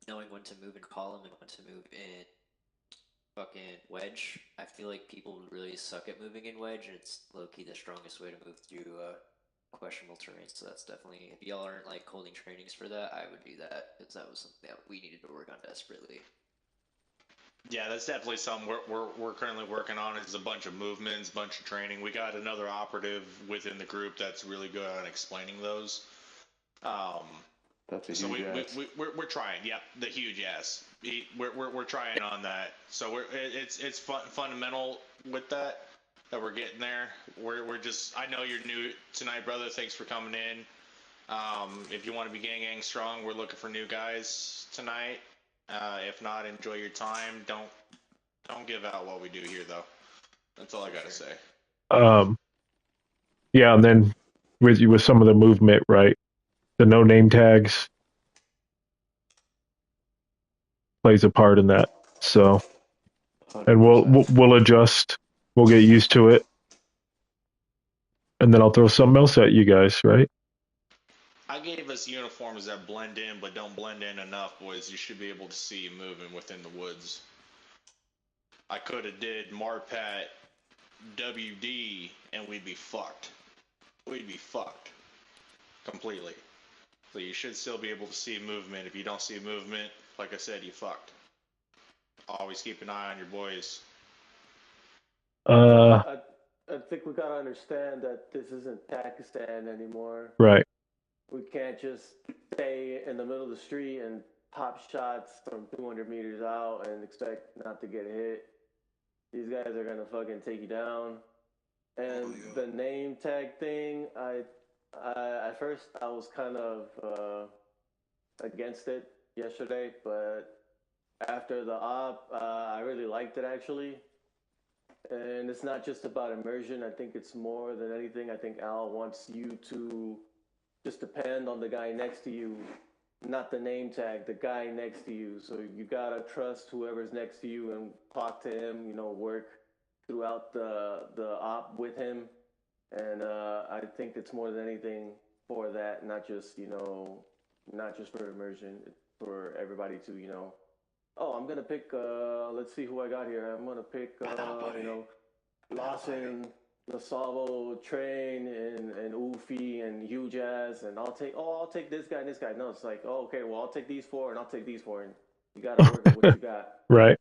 knowing when to move in column and when to move in fucking wedge. I feel like people really suck at moving in wedge, and it's low-key the strongest way to move through questionable terrain. So that's definitely, if y'all aren't like holding trainings for that, I would do that, because that was something that we needed to work on desperately. Yeah, that's definitely something we're currently working on. Is a bunch of movements, bunch of training. We got another operative within the group that's really good on explaining those. That's a so huge ass. we're trying. Yep, the huge ass. We're trying on that. So it's fundamental with that we're getting there. We're just, I know you're new tonight, brother. Thanks for coming in. If you want to be gang strong, we're looking for new guys tonight. If not, enjoy your time. Don't give out what we do here, though. That's all I gotta say. Yeah, and then with some of the movement, right? The no name tags plays a part in that. So, and 100%. we'll adjust. We'll get used to it, and then I'll throw something else at you guys, right? I gave us uniforms that blend in, but don't blend in enough, boys. You should be able to see you moving within the woods. I could have did Marpat WD, and we'd be fucked. We'd be fucked. Completely. So you should still be able to see movement. If you don't see movement, like I said, you fucked. Always keep an eye on your boys. I think we gotta understand that this isn't Pakistan anymore. Right. We can't just stay in the middle of the street and pop shots from 200 meters out and expect not to get hit. These guys are gonna fucking take you down. And the name tag thing, at first I was kind of against it yesterday, but after the op, I really liked it actually. And it's not just about immersion. I think it's more than anything. I think Al wants you to just depend on the guy next to you, not the name tag, the guy next to you. So you gotta trust whoever's next to you and talk to him. Work throughout the op with him. And I think it's more than anything for that, not just for immersion, for everybody to oh, I'm gonna pick. Let's see who I got here. I'm gonna pick. Lawson, Lasalvo, Train, and Ufi, and Huge Ass, and I'll take this guy and this guy. No, it's like, oh, okay, well, I'll take these four, and I'll take these four, and you gotta work with what you got. Right.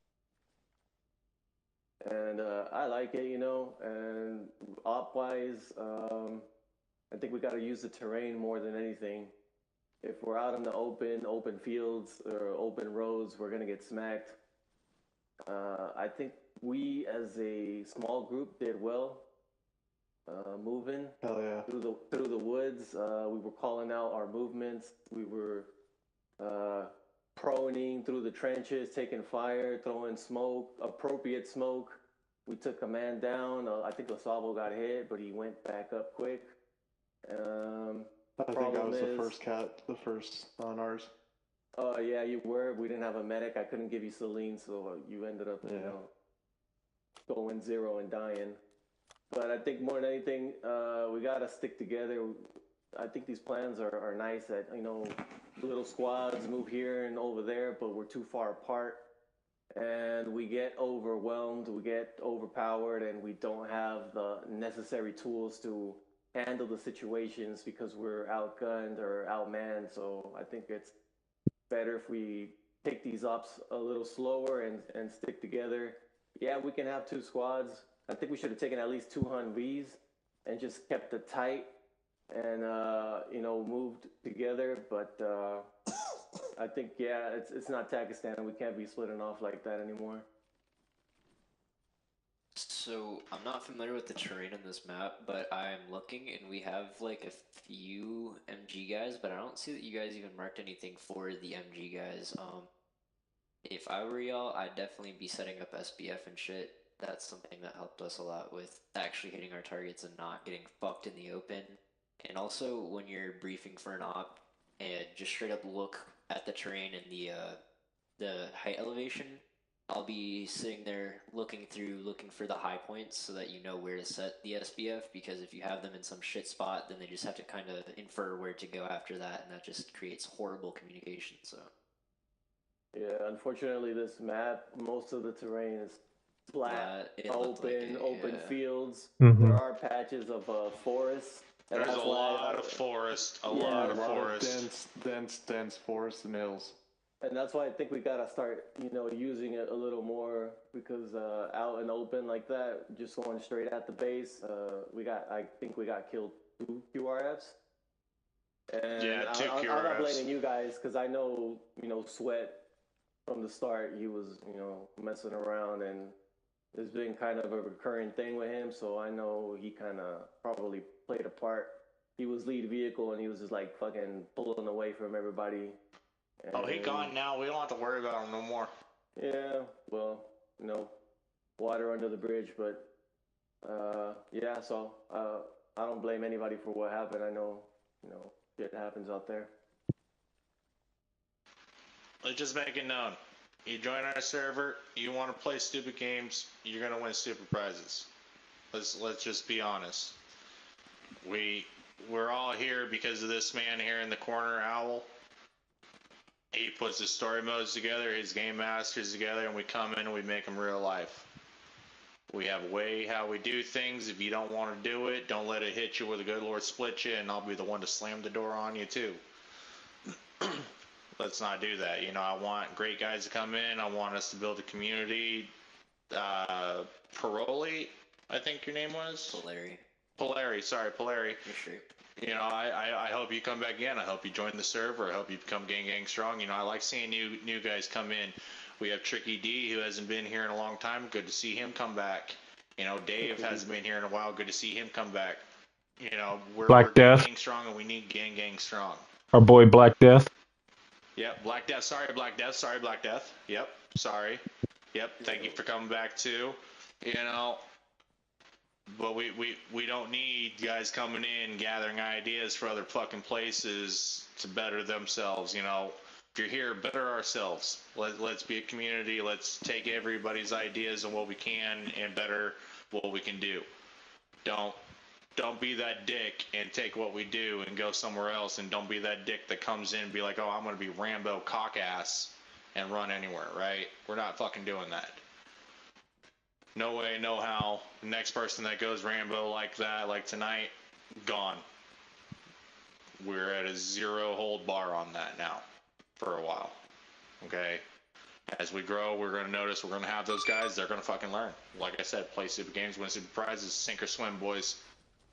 And I like it, and op-wise, I think we gotta use the terrain more than anything. If we're out in the open fields or open roads, we're gonna get smacked. I think we, as a small group, did well moving. Hell yeah. through the woods. We were calling out our movements. We were proning through the trenches, taking fire, throwing smoke, appropriate smoke. We took a man down. I think Lasalvo got hit, but he went back up quick. I think I was the first on ours. Oh, yeah, you were. We didn't have a medic. I couldn't give you Celine, so you ended up, going zero and dying. But I think more than anything, we got to stick together. I think these plans are nice that, little squads move here and over there, but we're too far apart. And we get overwhelmed, we get overpowered, and we don't have the necessary tools to handle the situations because we're outgunned or outmanned. So I think it's better if we take these ops a little slower and stick together. Yeah, we can have 2 squads. I think we should have taken at least 2 Humvees and just kept it tight and, moved together. But I think, yeah, it's not Pakistan. We can't be splitting off like that anymore. So, I'm not familiar with the terrain on this map, but I'm looking and we have like a few MG guys, but I don't see that you guys even marked anything for the MG guys. If I were y'all, I'd definitely be setting up SBF and shit. That's something that helped us a lot with actually hitting our targets and not getting fucked in the open. And also, when you're briefing for an op, and just straight up look at the terrain and the height elevation, I'll be sitting there looking for the high points so that you know where to set the SBF, because if you have them in some shit spot, then they just have to kind of infer where to go after that, and that just creates horrible communication, so. Yeah, unfortunately this map, most of the terrain is flat, open fields. Mm-hmm. There are patches of forest. There's a lot of forest, a lot of forest. Dense forest and hills. And that's why I think we gotta start, using it a little more, because out and open like that, just going straight at the base, I think we got killed 2 QRFs. And yeah, 2 QRFs. I'm not blaming you guys, because I know, Sweat from the start, he was, messing around, and it's been kind of a recurring thing with him, so I know he kind of probably played a part. He was lead vehicle, and he was just like fucking pulling away from everybody. Oh, he gone now. We don't have to worry about him no more. Yeah, well, water under the bridge, but yeah. So I don't blame anybody for what happened. I know, shit happens out there. Let's just make it known. You join our server, you want to play stupid games, you're gonna win stupid prizes. Let's just be honest. We're all here because of this man here in the corner, Owl. He puts his story modes together, his game masters together, and we come in and we make them real life. We have a way how we do things. If you don't want to do it, don't let it hit you where the good Lord split you, and I'll be the one to slam the door on you too. Let's not do that. I want great guys to come in. I want us to build a community. Paroli, I think your name was? Polari, sorry, Polari. Sure. I hope you come back again. I hope you join the server. I hope you become gang strong. I like seeing new guys come in. We have Tricky D, who hasn't been here in a long time. Good to see him come back. Dave hasn't been here in a while. Good to see him come back. We're gang strong, and we need gang strong. Our boy Black Death. Yep, Black Death. Sorry, Black Death. Sorry, Black Death. Yep, sorry. Yep, thank you for coming back too. But we don't need guys coming in gathering ideas for other fucking places to better themselves. If you're here, better ourselves. Let's be a community. Let's take everybody's ideas and what we can and better what we can do. Don't be that dick and take what we do and go somewhere else, and don't be that dick that comes in and be like, oh, I'm gonna be Rambo cockass and run anywhere, right? We're not fucking doing that. No way, no how. The next person that goes Rambo like that, like tonight, gone. We're at a 0 hold bar on that now for a while. Okay? As we grow, we're going to notice we're going to have those guys. They're going to fucking learn. Like I said, play stupid games, win stupid prizes, sink or swim, boys.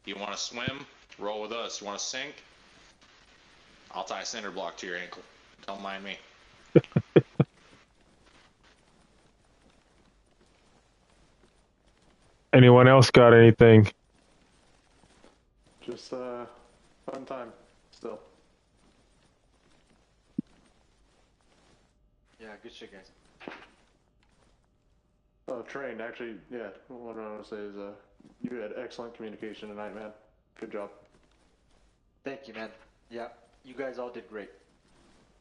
You want to swim? Roll with us. You want to sink? I'll tie a cinder block to your ankle. Don't mind me. Anyone else got anything? Just fun time still. Yeah, good shit, guys. Oh, Train, actually, yeah, what I want to say is you had excellent communication tonight, man. Good job. Thank you, man. Yeah, you guys all did great.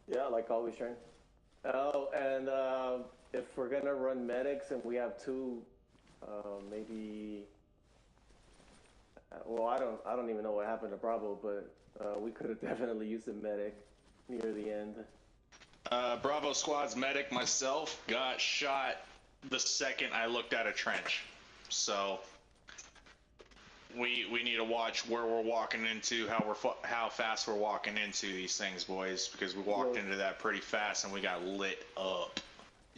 Yeah, like always, Train. Oh, and if we're gonna run medics and we have 2, maybe Well, I don't even know what happened to Bravo, but we could have definitely used a medic near the end. Bravo Squad's medic, myself, got shot the second I looked at a trench. So we need to watch where we're walking into, how fast we're walking into these things, boys, because we walked into that pretty fast and we got lit up.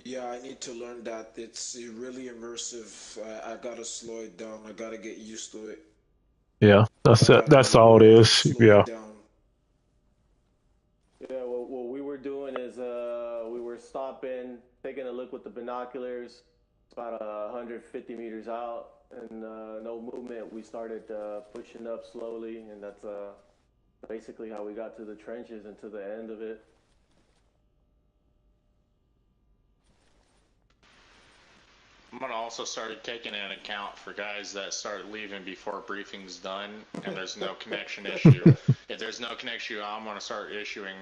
Yeah, I need to learn that. It's really immersive. I gotta slow it down. I gotta get used to it. Yeah, that's it. That's all it is. Yeah. Yeah, well, what we were doing is we were stopping, taking a look with the binoculars, about 150 meters out, and no movement. We started pushing up slowly, and that's basically how we got to the trenches and to the end of it. I'm gonna also start taking an account for guys that start leaving before briefing's done and there's no connection issue. If there's no connection, I'm gonna start issuing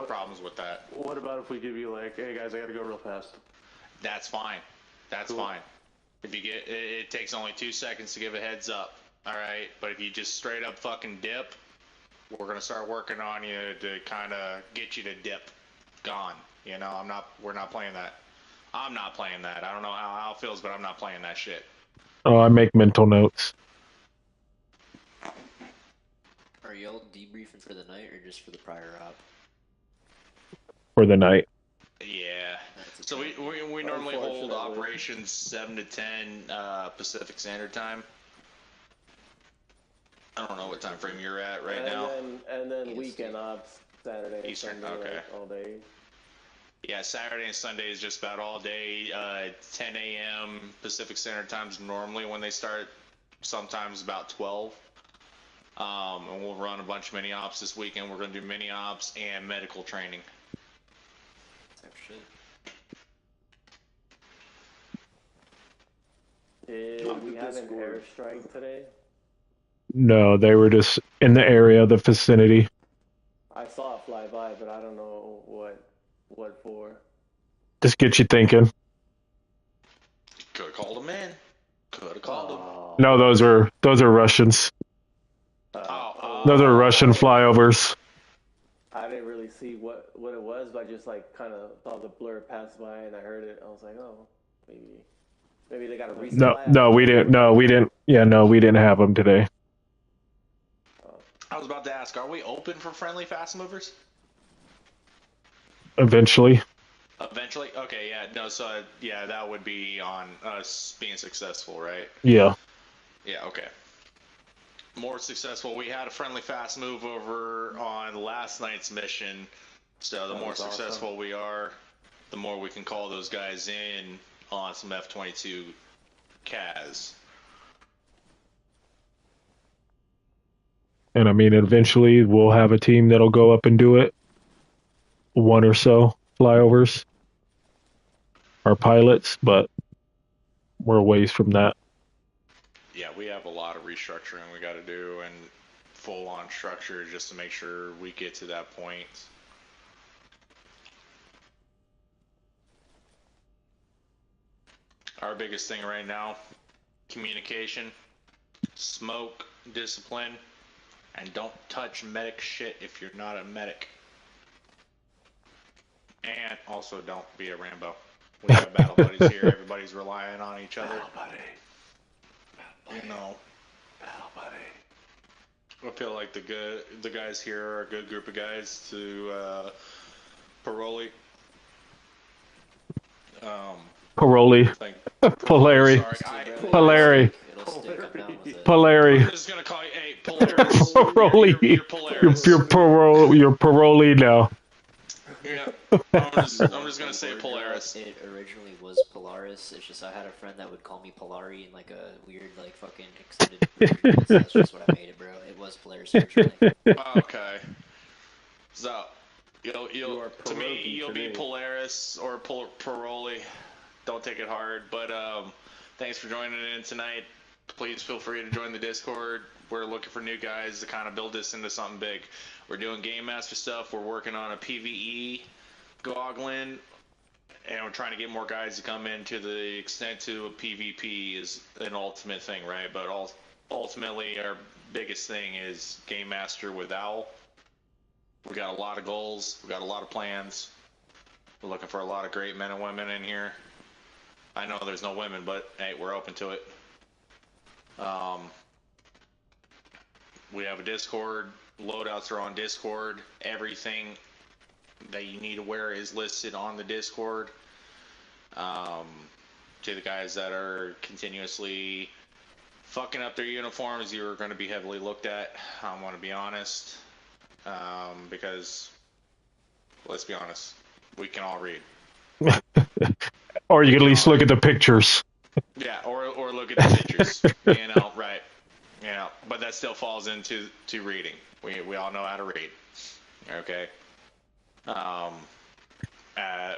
problems with that. What about if we give you like, hey guys, I gotta go real fast? That's fine. That's fine. If you get, it takes only 2 seconds to give a heads up. All right, but if you just straight up fucking dip, we're gonna start working on you to kind of get you to dip. Gone. You know, we're not playing that. I'm not playing that. I don't know how Al feels, but I'm not playing that shit. Oh, I make mental notes. Are y'all debriefing for the night or just for the prior op? For the night. Yeah. So we normally hold operations 7 to 10 Pacific Standard Time. I don't know what time frame you're at right now. And then weekend ops, Saturday, Eastern. Sunday, Okay. like, all day. Yeah, Saturday and Sunday is just about all day. 10 a.m. Pacific Standard Time's normally when they start. Sometimes about 12. And we'll run a bunch of mini ops this weekend. We're going to do mini ops and medical training. Oh shit. Did we have an airstrike today? No, they were just in the area, the vicinity. I saw it fly by, but I don't know what for. Just get you thinking. Could have called them in. Could have called them. No, those are Russians. Those are Russian flyovers. I didn't really see what it was, but I just like kind of saw the blur pass by and I heard it. I was like, oh, maybe they got a resupply. No, we didn't. Yeah, no, we didn't have them today. I was about to ask, are we open for friendly fast movers? Eventually. Eventually? Okay, yeah, no, so, yeah, that would be on us being successful, right? Yeah. Yeah, okay. More successful. We had a friendly fast move over on last night's mission, so the more successful we are, the more we can call those guys in on some F-22 CAS. And I mean, eventually we'll have a team that'll go up and do it. One or so flyovers. Our pilots, but we're a ways from that. Yeah, we have a lot of restructuring we got to do and full-on structure just to make sure we get to that point. Our biggest thing right now, communication, smoke, discipline, and don't touch medic shit if you're not a medic. And also don't be a Rambo. We have battle buddies here. Everybody's relying on each other. Battle buddy. You know. Battle buddy. I feel like the guys here are a good group of guys to Paroli. Paroli. Polari. Polari. Polari. I'm just gonna call you, hey, Polaris. You're Paroli now. Yeah, I'm just gonna say Polaris. It originally was Polaris. It's just I had a friend that would call me Polari in like a weird, like fucking extended. That's just what I made it, bro. It was Polaris originally. Okay. So you'll be Polaris or Paroli. Don't take it hard, but thanks for joining in tonight. Please feel free to join the Discord. We're looking for new guys to kind of build this into something big. We're doing Game Master stuff. We're working on a PvE Gogland and we're trying to get more guys to come in to the extent to a PvP is an ultimate thing, right? But ultimately, our biggest thing is Game Master with Owl. We got a lot of goals. We got a lot of plans. We're looking for a lot of great men and women in here. I know there's no women, but hey, we're open to it. We have a Discord. Loadouts are on Discord. Everything that you need to wear is listed on the Discord. To the guys that are continuously fucking up their uniforms, you're going to be heavily looked at. I want to be honest. Because, let's be honest, we can all read. Or you can at least look at the pictures. Yeah, or look at the pictures. You know, right. You know, but that still falls into reading. We all know how to read. Okay.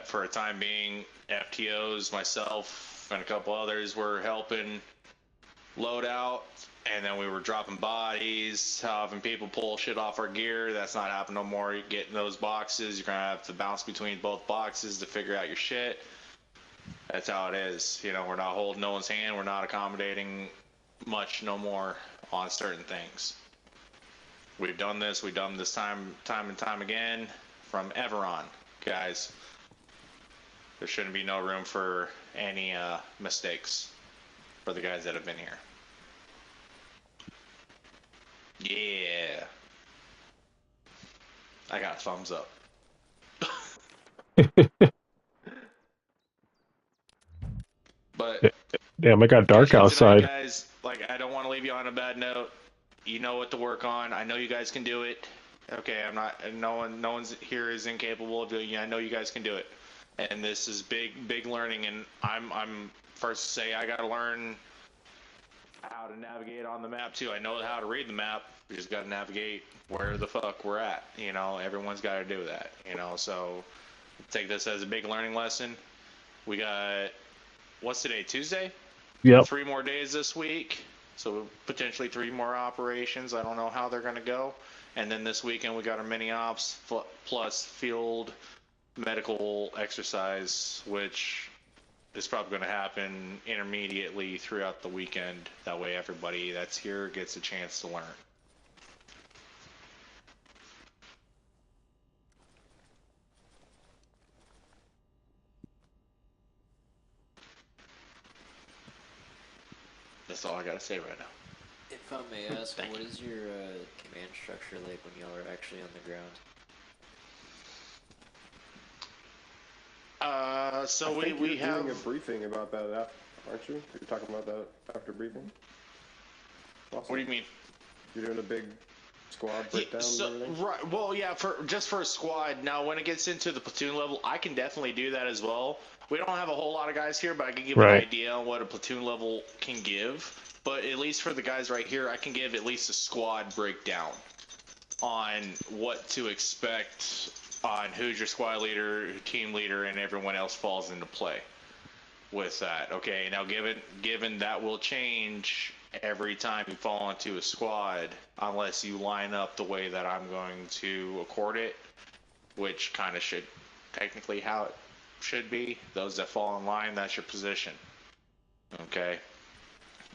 For a time being, FTOs, myself, and a couple others were helping load out, and then we were dropping bodies, having people pull shit off our gear. That's not happening no more. You get in those boxes, you're gonna have to bounce between both boxes to figure out your shit. That's how it is. You know, we're not holding no one's hand. We're not accommodating much no more on certain things. We've done this time and time again from Everon, guys. There shouldn't be no room for any mistakes for the guys that have been here. Yeah. I got a thumbs up. But damn, it got dark outside. Guys, like, I don't want to leave you on a bad note. You know what to work on. I know you guys can do it. Okay, I'm not. No one's here is incapable of doing it. I know you guys can do it. And this is big learning. And I'm first to say I got to learn how to navigate on the map too. I know how to read the map. We just got to navigate where the fuck we're at. You know, everyone's got to do that. You know, so take this as a big learning lesson. We got, what's today? Tuesday? Yep. 3 more days this week. So potentially 3 more operations. I don't know how they're going to go. And then this weekend we got our mini ops plus field medical exercise, which is probably going to happen intermediately throughout the weekend. That way everybody that's here gets a chance to learn. That's all I got to say right now. If I may ask, what is your command structure like when y'all are actually on the ground? So we have doing a briefing about that, aren't you? You're talking about that after briefing. Awesome. What do you mean? You're doing a big squad breakdown and everything? Right. Well, yeah, just for a squad. Now, when it gets into the platoon level, I can definitely do that as well. We don't have a whole lot of guys here, but I can give an idea on what a platoon level can give. But at least for the guys right here, I can give at least a squad breakdown on what to expect on who's your squad leader, team leader, and everyone else falls into play with that. Okay, now given that will change every time you fall into a squad unless you line up the way that I'm going to accord it, which kind of should technically how it should be. Those that fall in line, that's your position. Okay.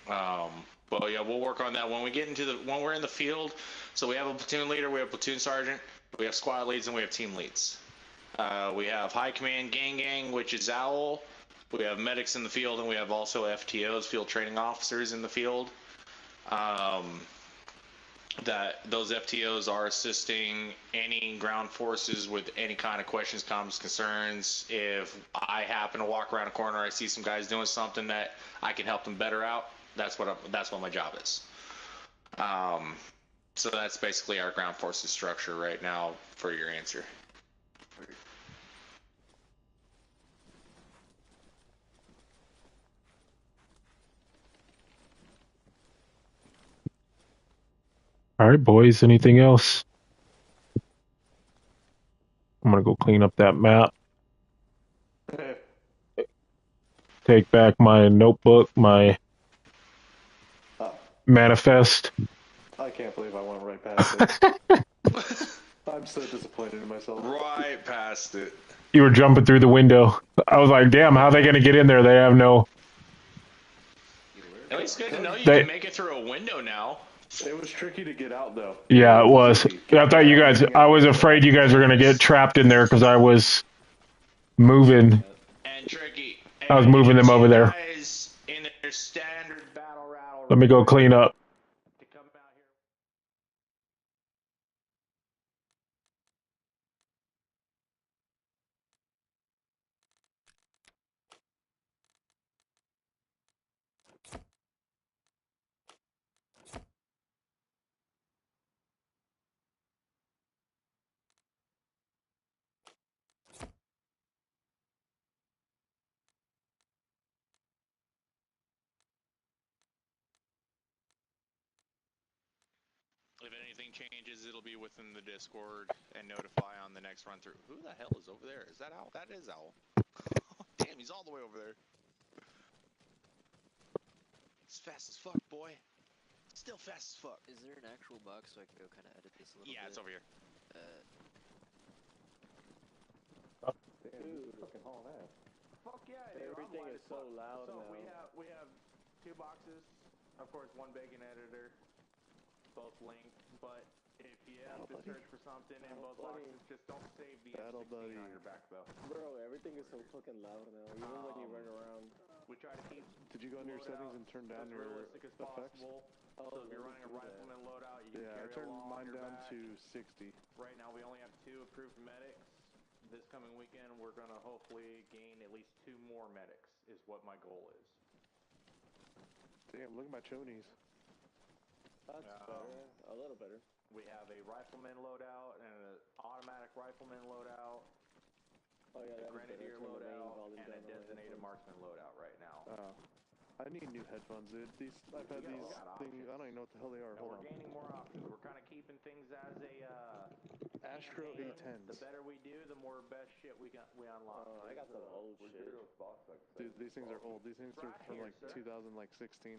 But yeah, we'll work on that when we get into when we're in the field. So we have a platoon leader, we have a platoon sergeant, we have squad leads, and we have team leads. We have high command gang, which is Owl. We have medics in the field, and we have also FTOs, field training officers, in the field. That those FTOs are assisting any ground forces with any kind of questions, comments, concerns. If I happen to walk around a corner, I see some guys doing something that I can help them better out. That's what my job is. So that's basically our ground forces structure right now for your answer. All right, boys, anything else? I'm going to go clean up that map. Take back my notebook, my manifest. I can't believe I went right past it. I'm I'm so disappointed in myself. Right past it. You were jumping through the window. I was like, damn, how are they going to get in there? They have no... At least good to know you They- can make it through a window now. It was tricky to get out, though. Yeah, it was. I thought you guys... I was afraid you guys were going to get trapped in there because I was moving. And tricky. I was moving them over there. Guys in their standard battle rattle. Let me go clean up. If anything changes, it'll be within the Discord and notify on the next run through. Who the hell is over there? Is that Owl? That is Owl. Damn, he's all the way over there. He's fast as fuck, boy. Still fast as fuck. Is there an actual box so I can go kind of edit this a little bit? Yeah, it's over here. Dude, fucking haul that. Fuck yeah, everything is so loud so now. we have 2 boxes, of course, 1 bacon editor, both linked. But if you have to search for something in both boxes, just don't save the M16 on your back though. Bro, everything is so fucking loud now, even when you run around. We try to keep. Did you go into your settings and turn down as your realistic as effects? possible. So if you're running a rifleman loadout, you can Yeah, I carry turned along mine your down back. to 60. Right now, we only have 2 approved medics. This coming weekend, we're gonna hopefully gain at least 2 more medics. Is what my goal is. Damn, look at my chonies. That's better, a little better. We have a rifleman loadout and an automatic rifleman loadout. Oh yeah, a grenadier loadout and a designated marksman loadout right now. I need new headphones, dude. I've had these things. I don't even know what the hell they are. And we're gaining more options. We're kind of keeping things as a Astro A10s. The better we do, the more best shit we unlock. I got some old shit. Dude, these things are old. These things are from like 2016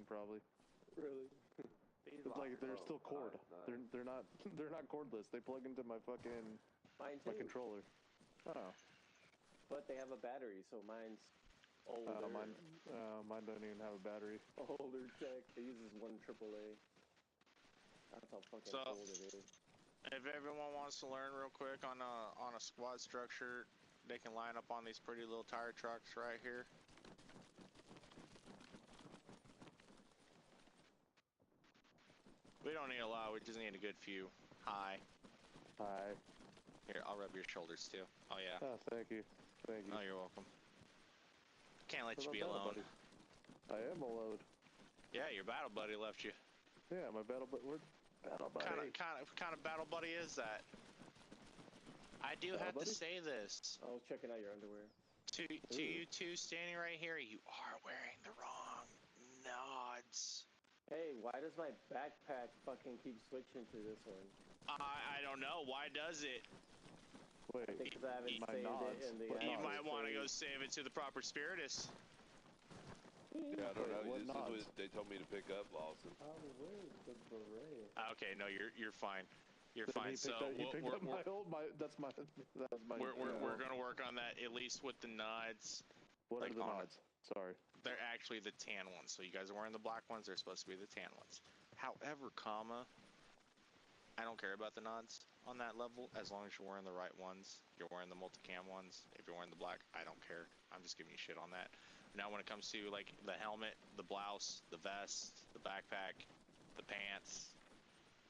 probably. Really? Like they're still cord. They're not cordless. They plug into my fucking my controller. Oh. But they have a battery, so mine's older. Mine don't even have a battery. Older tech. It uses 1 AAA. That's how fucking old it is. If everyone wants to learn real quick on a squad structure, they can line up on these pretty little tire trucks right here. We don't need a lot, we just need a good few. Hi. Hi. Here, I'll rub your shoulders too. Oh yeah. Oh, thank you. Thank you. Oh, you're welcome. Can't let you be alone. Buddy? I am alone. Yeah, your battle buddy left you. Yeah, my battle buddy. Battle buddy. Kind of battle buddy is that? I do have to say this. I was checking out your underwear. To you two standing right here, you are wearing the wrong nods. Hey, why does my backpack fucking keep switching to this one? I don't know. Why does it? Wait, because I haven't saved it in the You might want to go save it to the proper Spiritus. Yeah, I don't know. What This is nods? what they told me to pick up, Lawson. Where's the beret? Okay, no, you're fine. You're Then fine. He picked up my old. That's my. We're gonna work on that at least with the nods. What are the nods? Sorry. They're actually the tan ones. So you guys are wearing the black ones. They're supposed to be the tan ones. However, I don't care about the nods on that level as long as you're wearing the right ones. You're wearing the multicam ones. If you're wearing the black, I don't care. I'm just giving you shit on that. Now when it comes to like the helmet, the blouse, the vest, the backpack, the pants,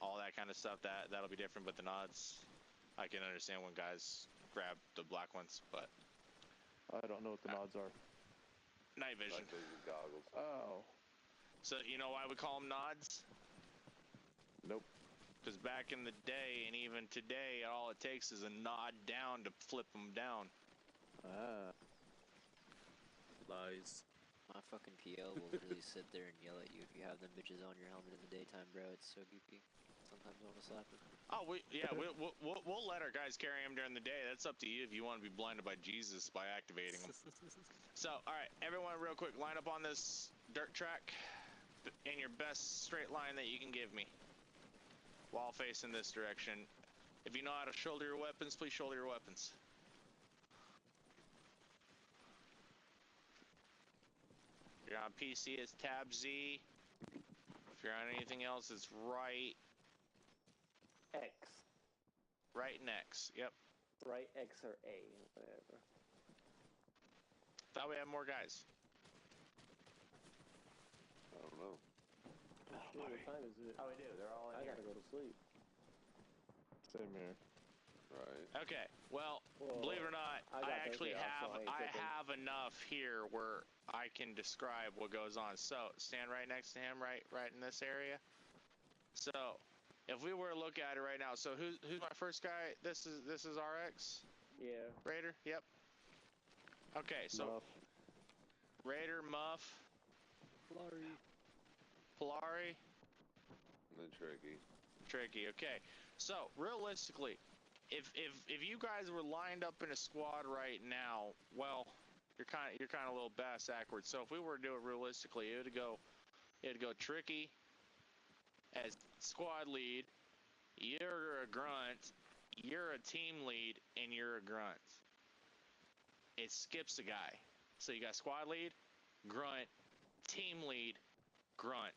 all that kind of stuff, that'll be different. But the nods, I can understand when guys grab the black ones, but I don't know what the nods are. Night vision. Night vision goggles. Oh. So you know why we call them nods? Nope. Because back in the day, and even today, all it takes is a nod down to flip them down. Ah. Lies. My fucking PL will really sit there and yell at you if you have them bitches on your helmet in the daytime, bro. It's so goofy. Sometimes I want to slap him. Oh, we'll let our guys carry him during the day. That's up to you if you want to be blinded by Jesus by activating them. So, all right, everyone, real quick, line up on this dirt track in your best straight line that you can give me. While facing this direction. If you know how to shoulder your weapons, please shoulder your weapons. If you're on PC, it's Tab Z. If you're on anything else, it's right X. Right and X. Yep. Right X or A, whatever. Thought we had more guys. I don't know. What time is it? Oh, we do. They're all in I here. gotta go to sleep. Same here. Right. Okay. Well, believe it or not, I actually have enough here where I can describe what goes on. So stand right next to him, right in this area. So if we were to look at it right now, so who's my first guy? This is RX. Yeah. Raider. Yep. Okay. So Muff. Raider, Muff, Polari, And then Tricky. Okay. So realistically, if you guys were lined up in a squad right now, well, you're kind of a little bass backwards. So if we were to do it realistically, it'd go Tricky as squad lead. You're a grunt. You're a team lead, and you're a grunt. It skips a guy. So you got squad lead, grunt, team lead, grunt.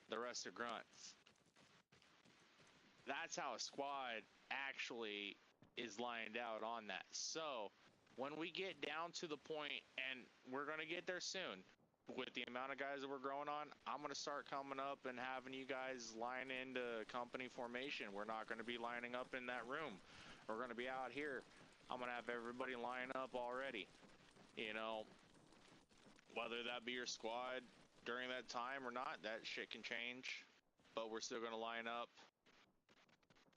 The rest are grunts. That's how a squad actually is lined out on that. So when we get down to the point, and we're going to get there soon, with the amount of guys that we're growing on, I'm going to start coming up and having you guys line into company formation. We're not going to be lining up in that room. We're going to be out here. I'm going to have everybody line up already. You know, whether that be your squad during that time or not, that shit can change. But we're still going to line up.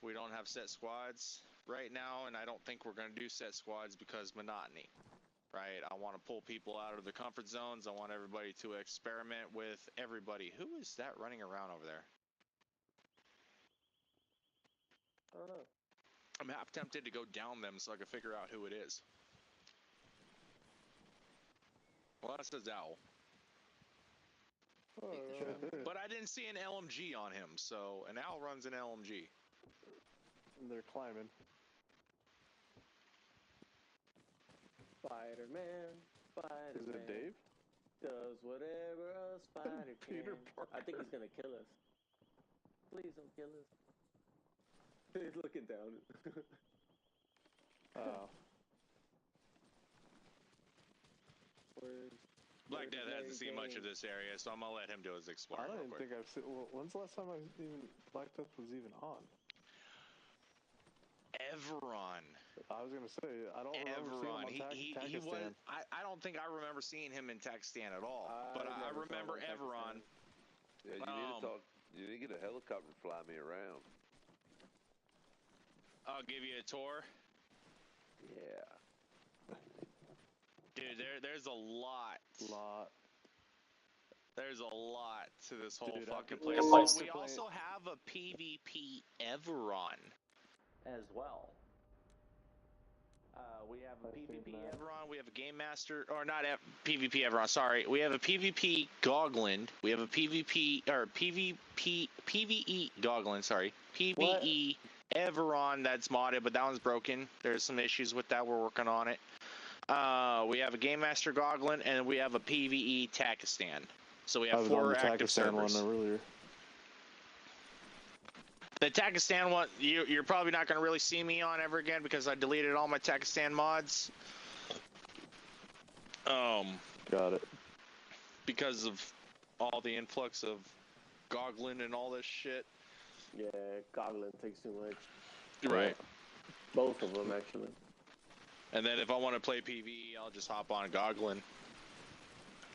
We don't have set squads right now, and I don't think we're going to do set squads because monotony, right? I want to pull people out of their comfort zones. I want everybody to experiment with everybody. Who is that running around over there? I don't know. I'm half tempted to go down them so I can figure out who it is. Well, that's his owl. But I didn't see an LMG on him, so an owl runs an LMG. They're climbing. Spider-Man. Is it Dave? Does whatever a spider can. Peter Parker. I think he's gonna kill us. Please don't kill us. He's looking down. Oh. Black Death hasn't seen much of this area, so I'm gonna let him do his I exploring. don't even think I've seen. Well, when's the last time Black Death was even on? Ever on. I was gonna say I don't remember seeing him on He was. Takistan. I don't think I remember seeing him in Takistan at all. But I remember Everon. Yeah, you need to talk. You need to get a helicopter to fly me around. I'll give you a tour. Yeah. Dude, there's a lot. There's a lot to this whole fucking place. We also have a PvP Everon as well. We have a PvP Everon. We have a Game Master, or not PvP Everon. Sorry, we have a PvP Gogland. We have a PvP or PvE Gogland. Sorry, PvE Everon that's modded, but that one's broken. There's some issues with that. We're working on it. We have a Game Master Gogland, and we have a PvE Takistan. So we have 4 active servers. One earlier. The Takistan one, you're probably not going to really see me on ever again because I deleted all my Takistan mods. Got it. Because of all the influx of Gogland and all this shit. Yeah, Gogland takes too much. Right. Both of them, actually. And then if I want to play PvE, I'll just hop on Gogland.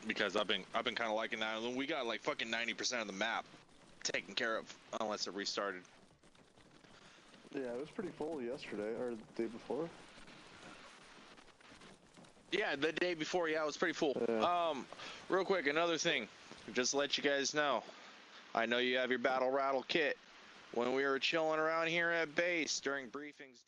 Because I've been kind of liking that. We got like fucking 90% of the map taken care of, unless it restarted. Yeah, it was pretty full yesterday, or the day before. Yeah, the day before, yeah, it was pretty full. Yeah. Real quick, another thing, just to let you guys know, I know you have your battle rattle kit. When we were chilling around here at base during briefings,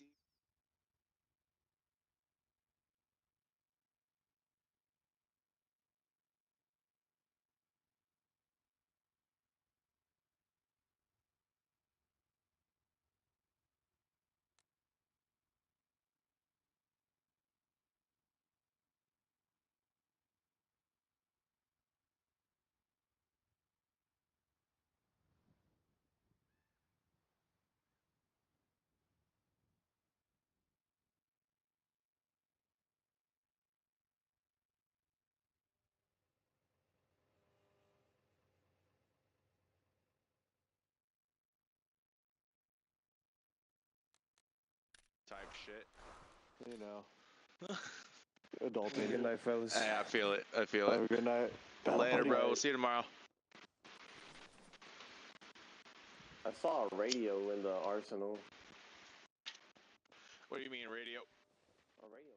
type shit. You know. Adulting. Good night, fellas. Hey, I feel it. I feel Have it. a good night. Later, bro. We'll see you tomorrow. I saw a radio in the arsenal. What do you mean, radio? A radio.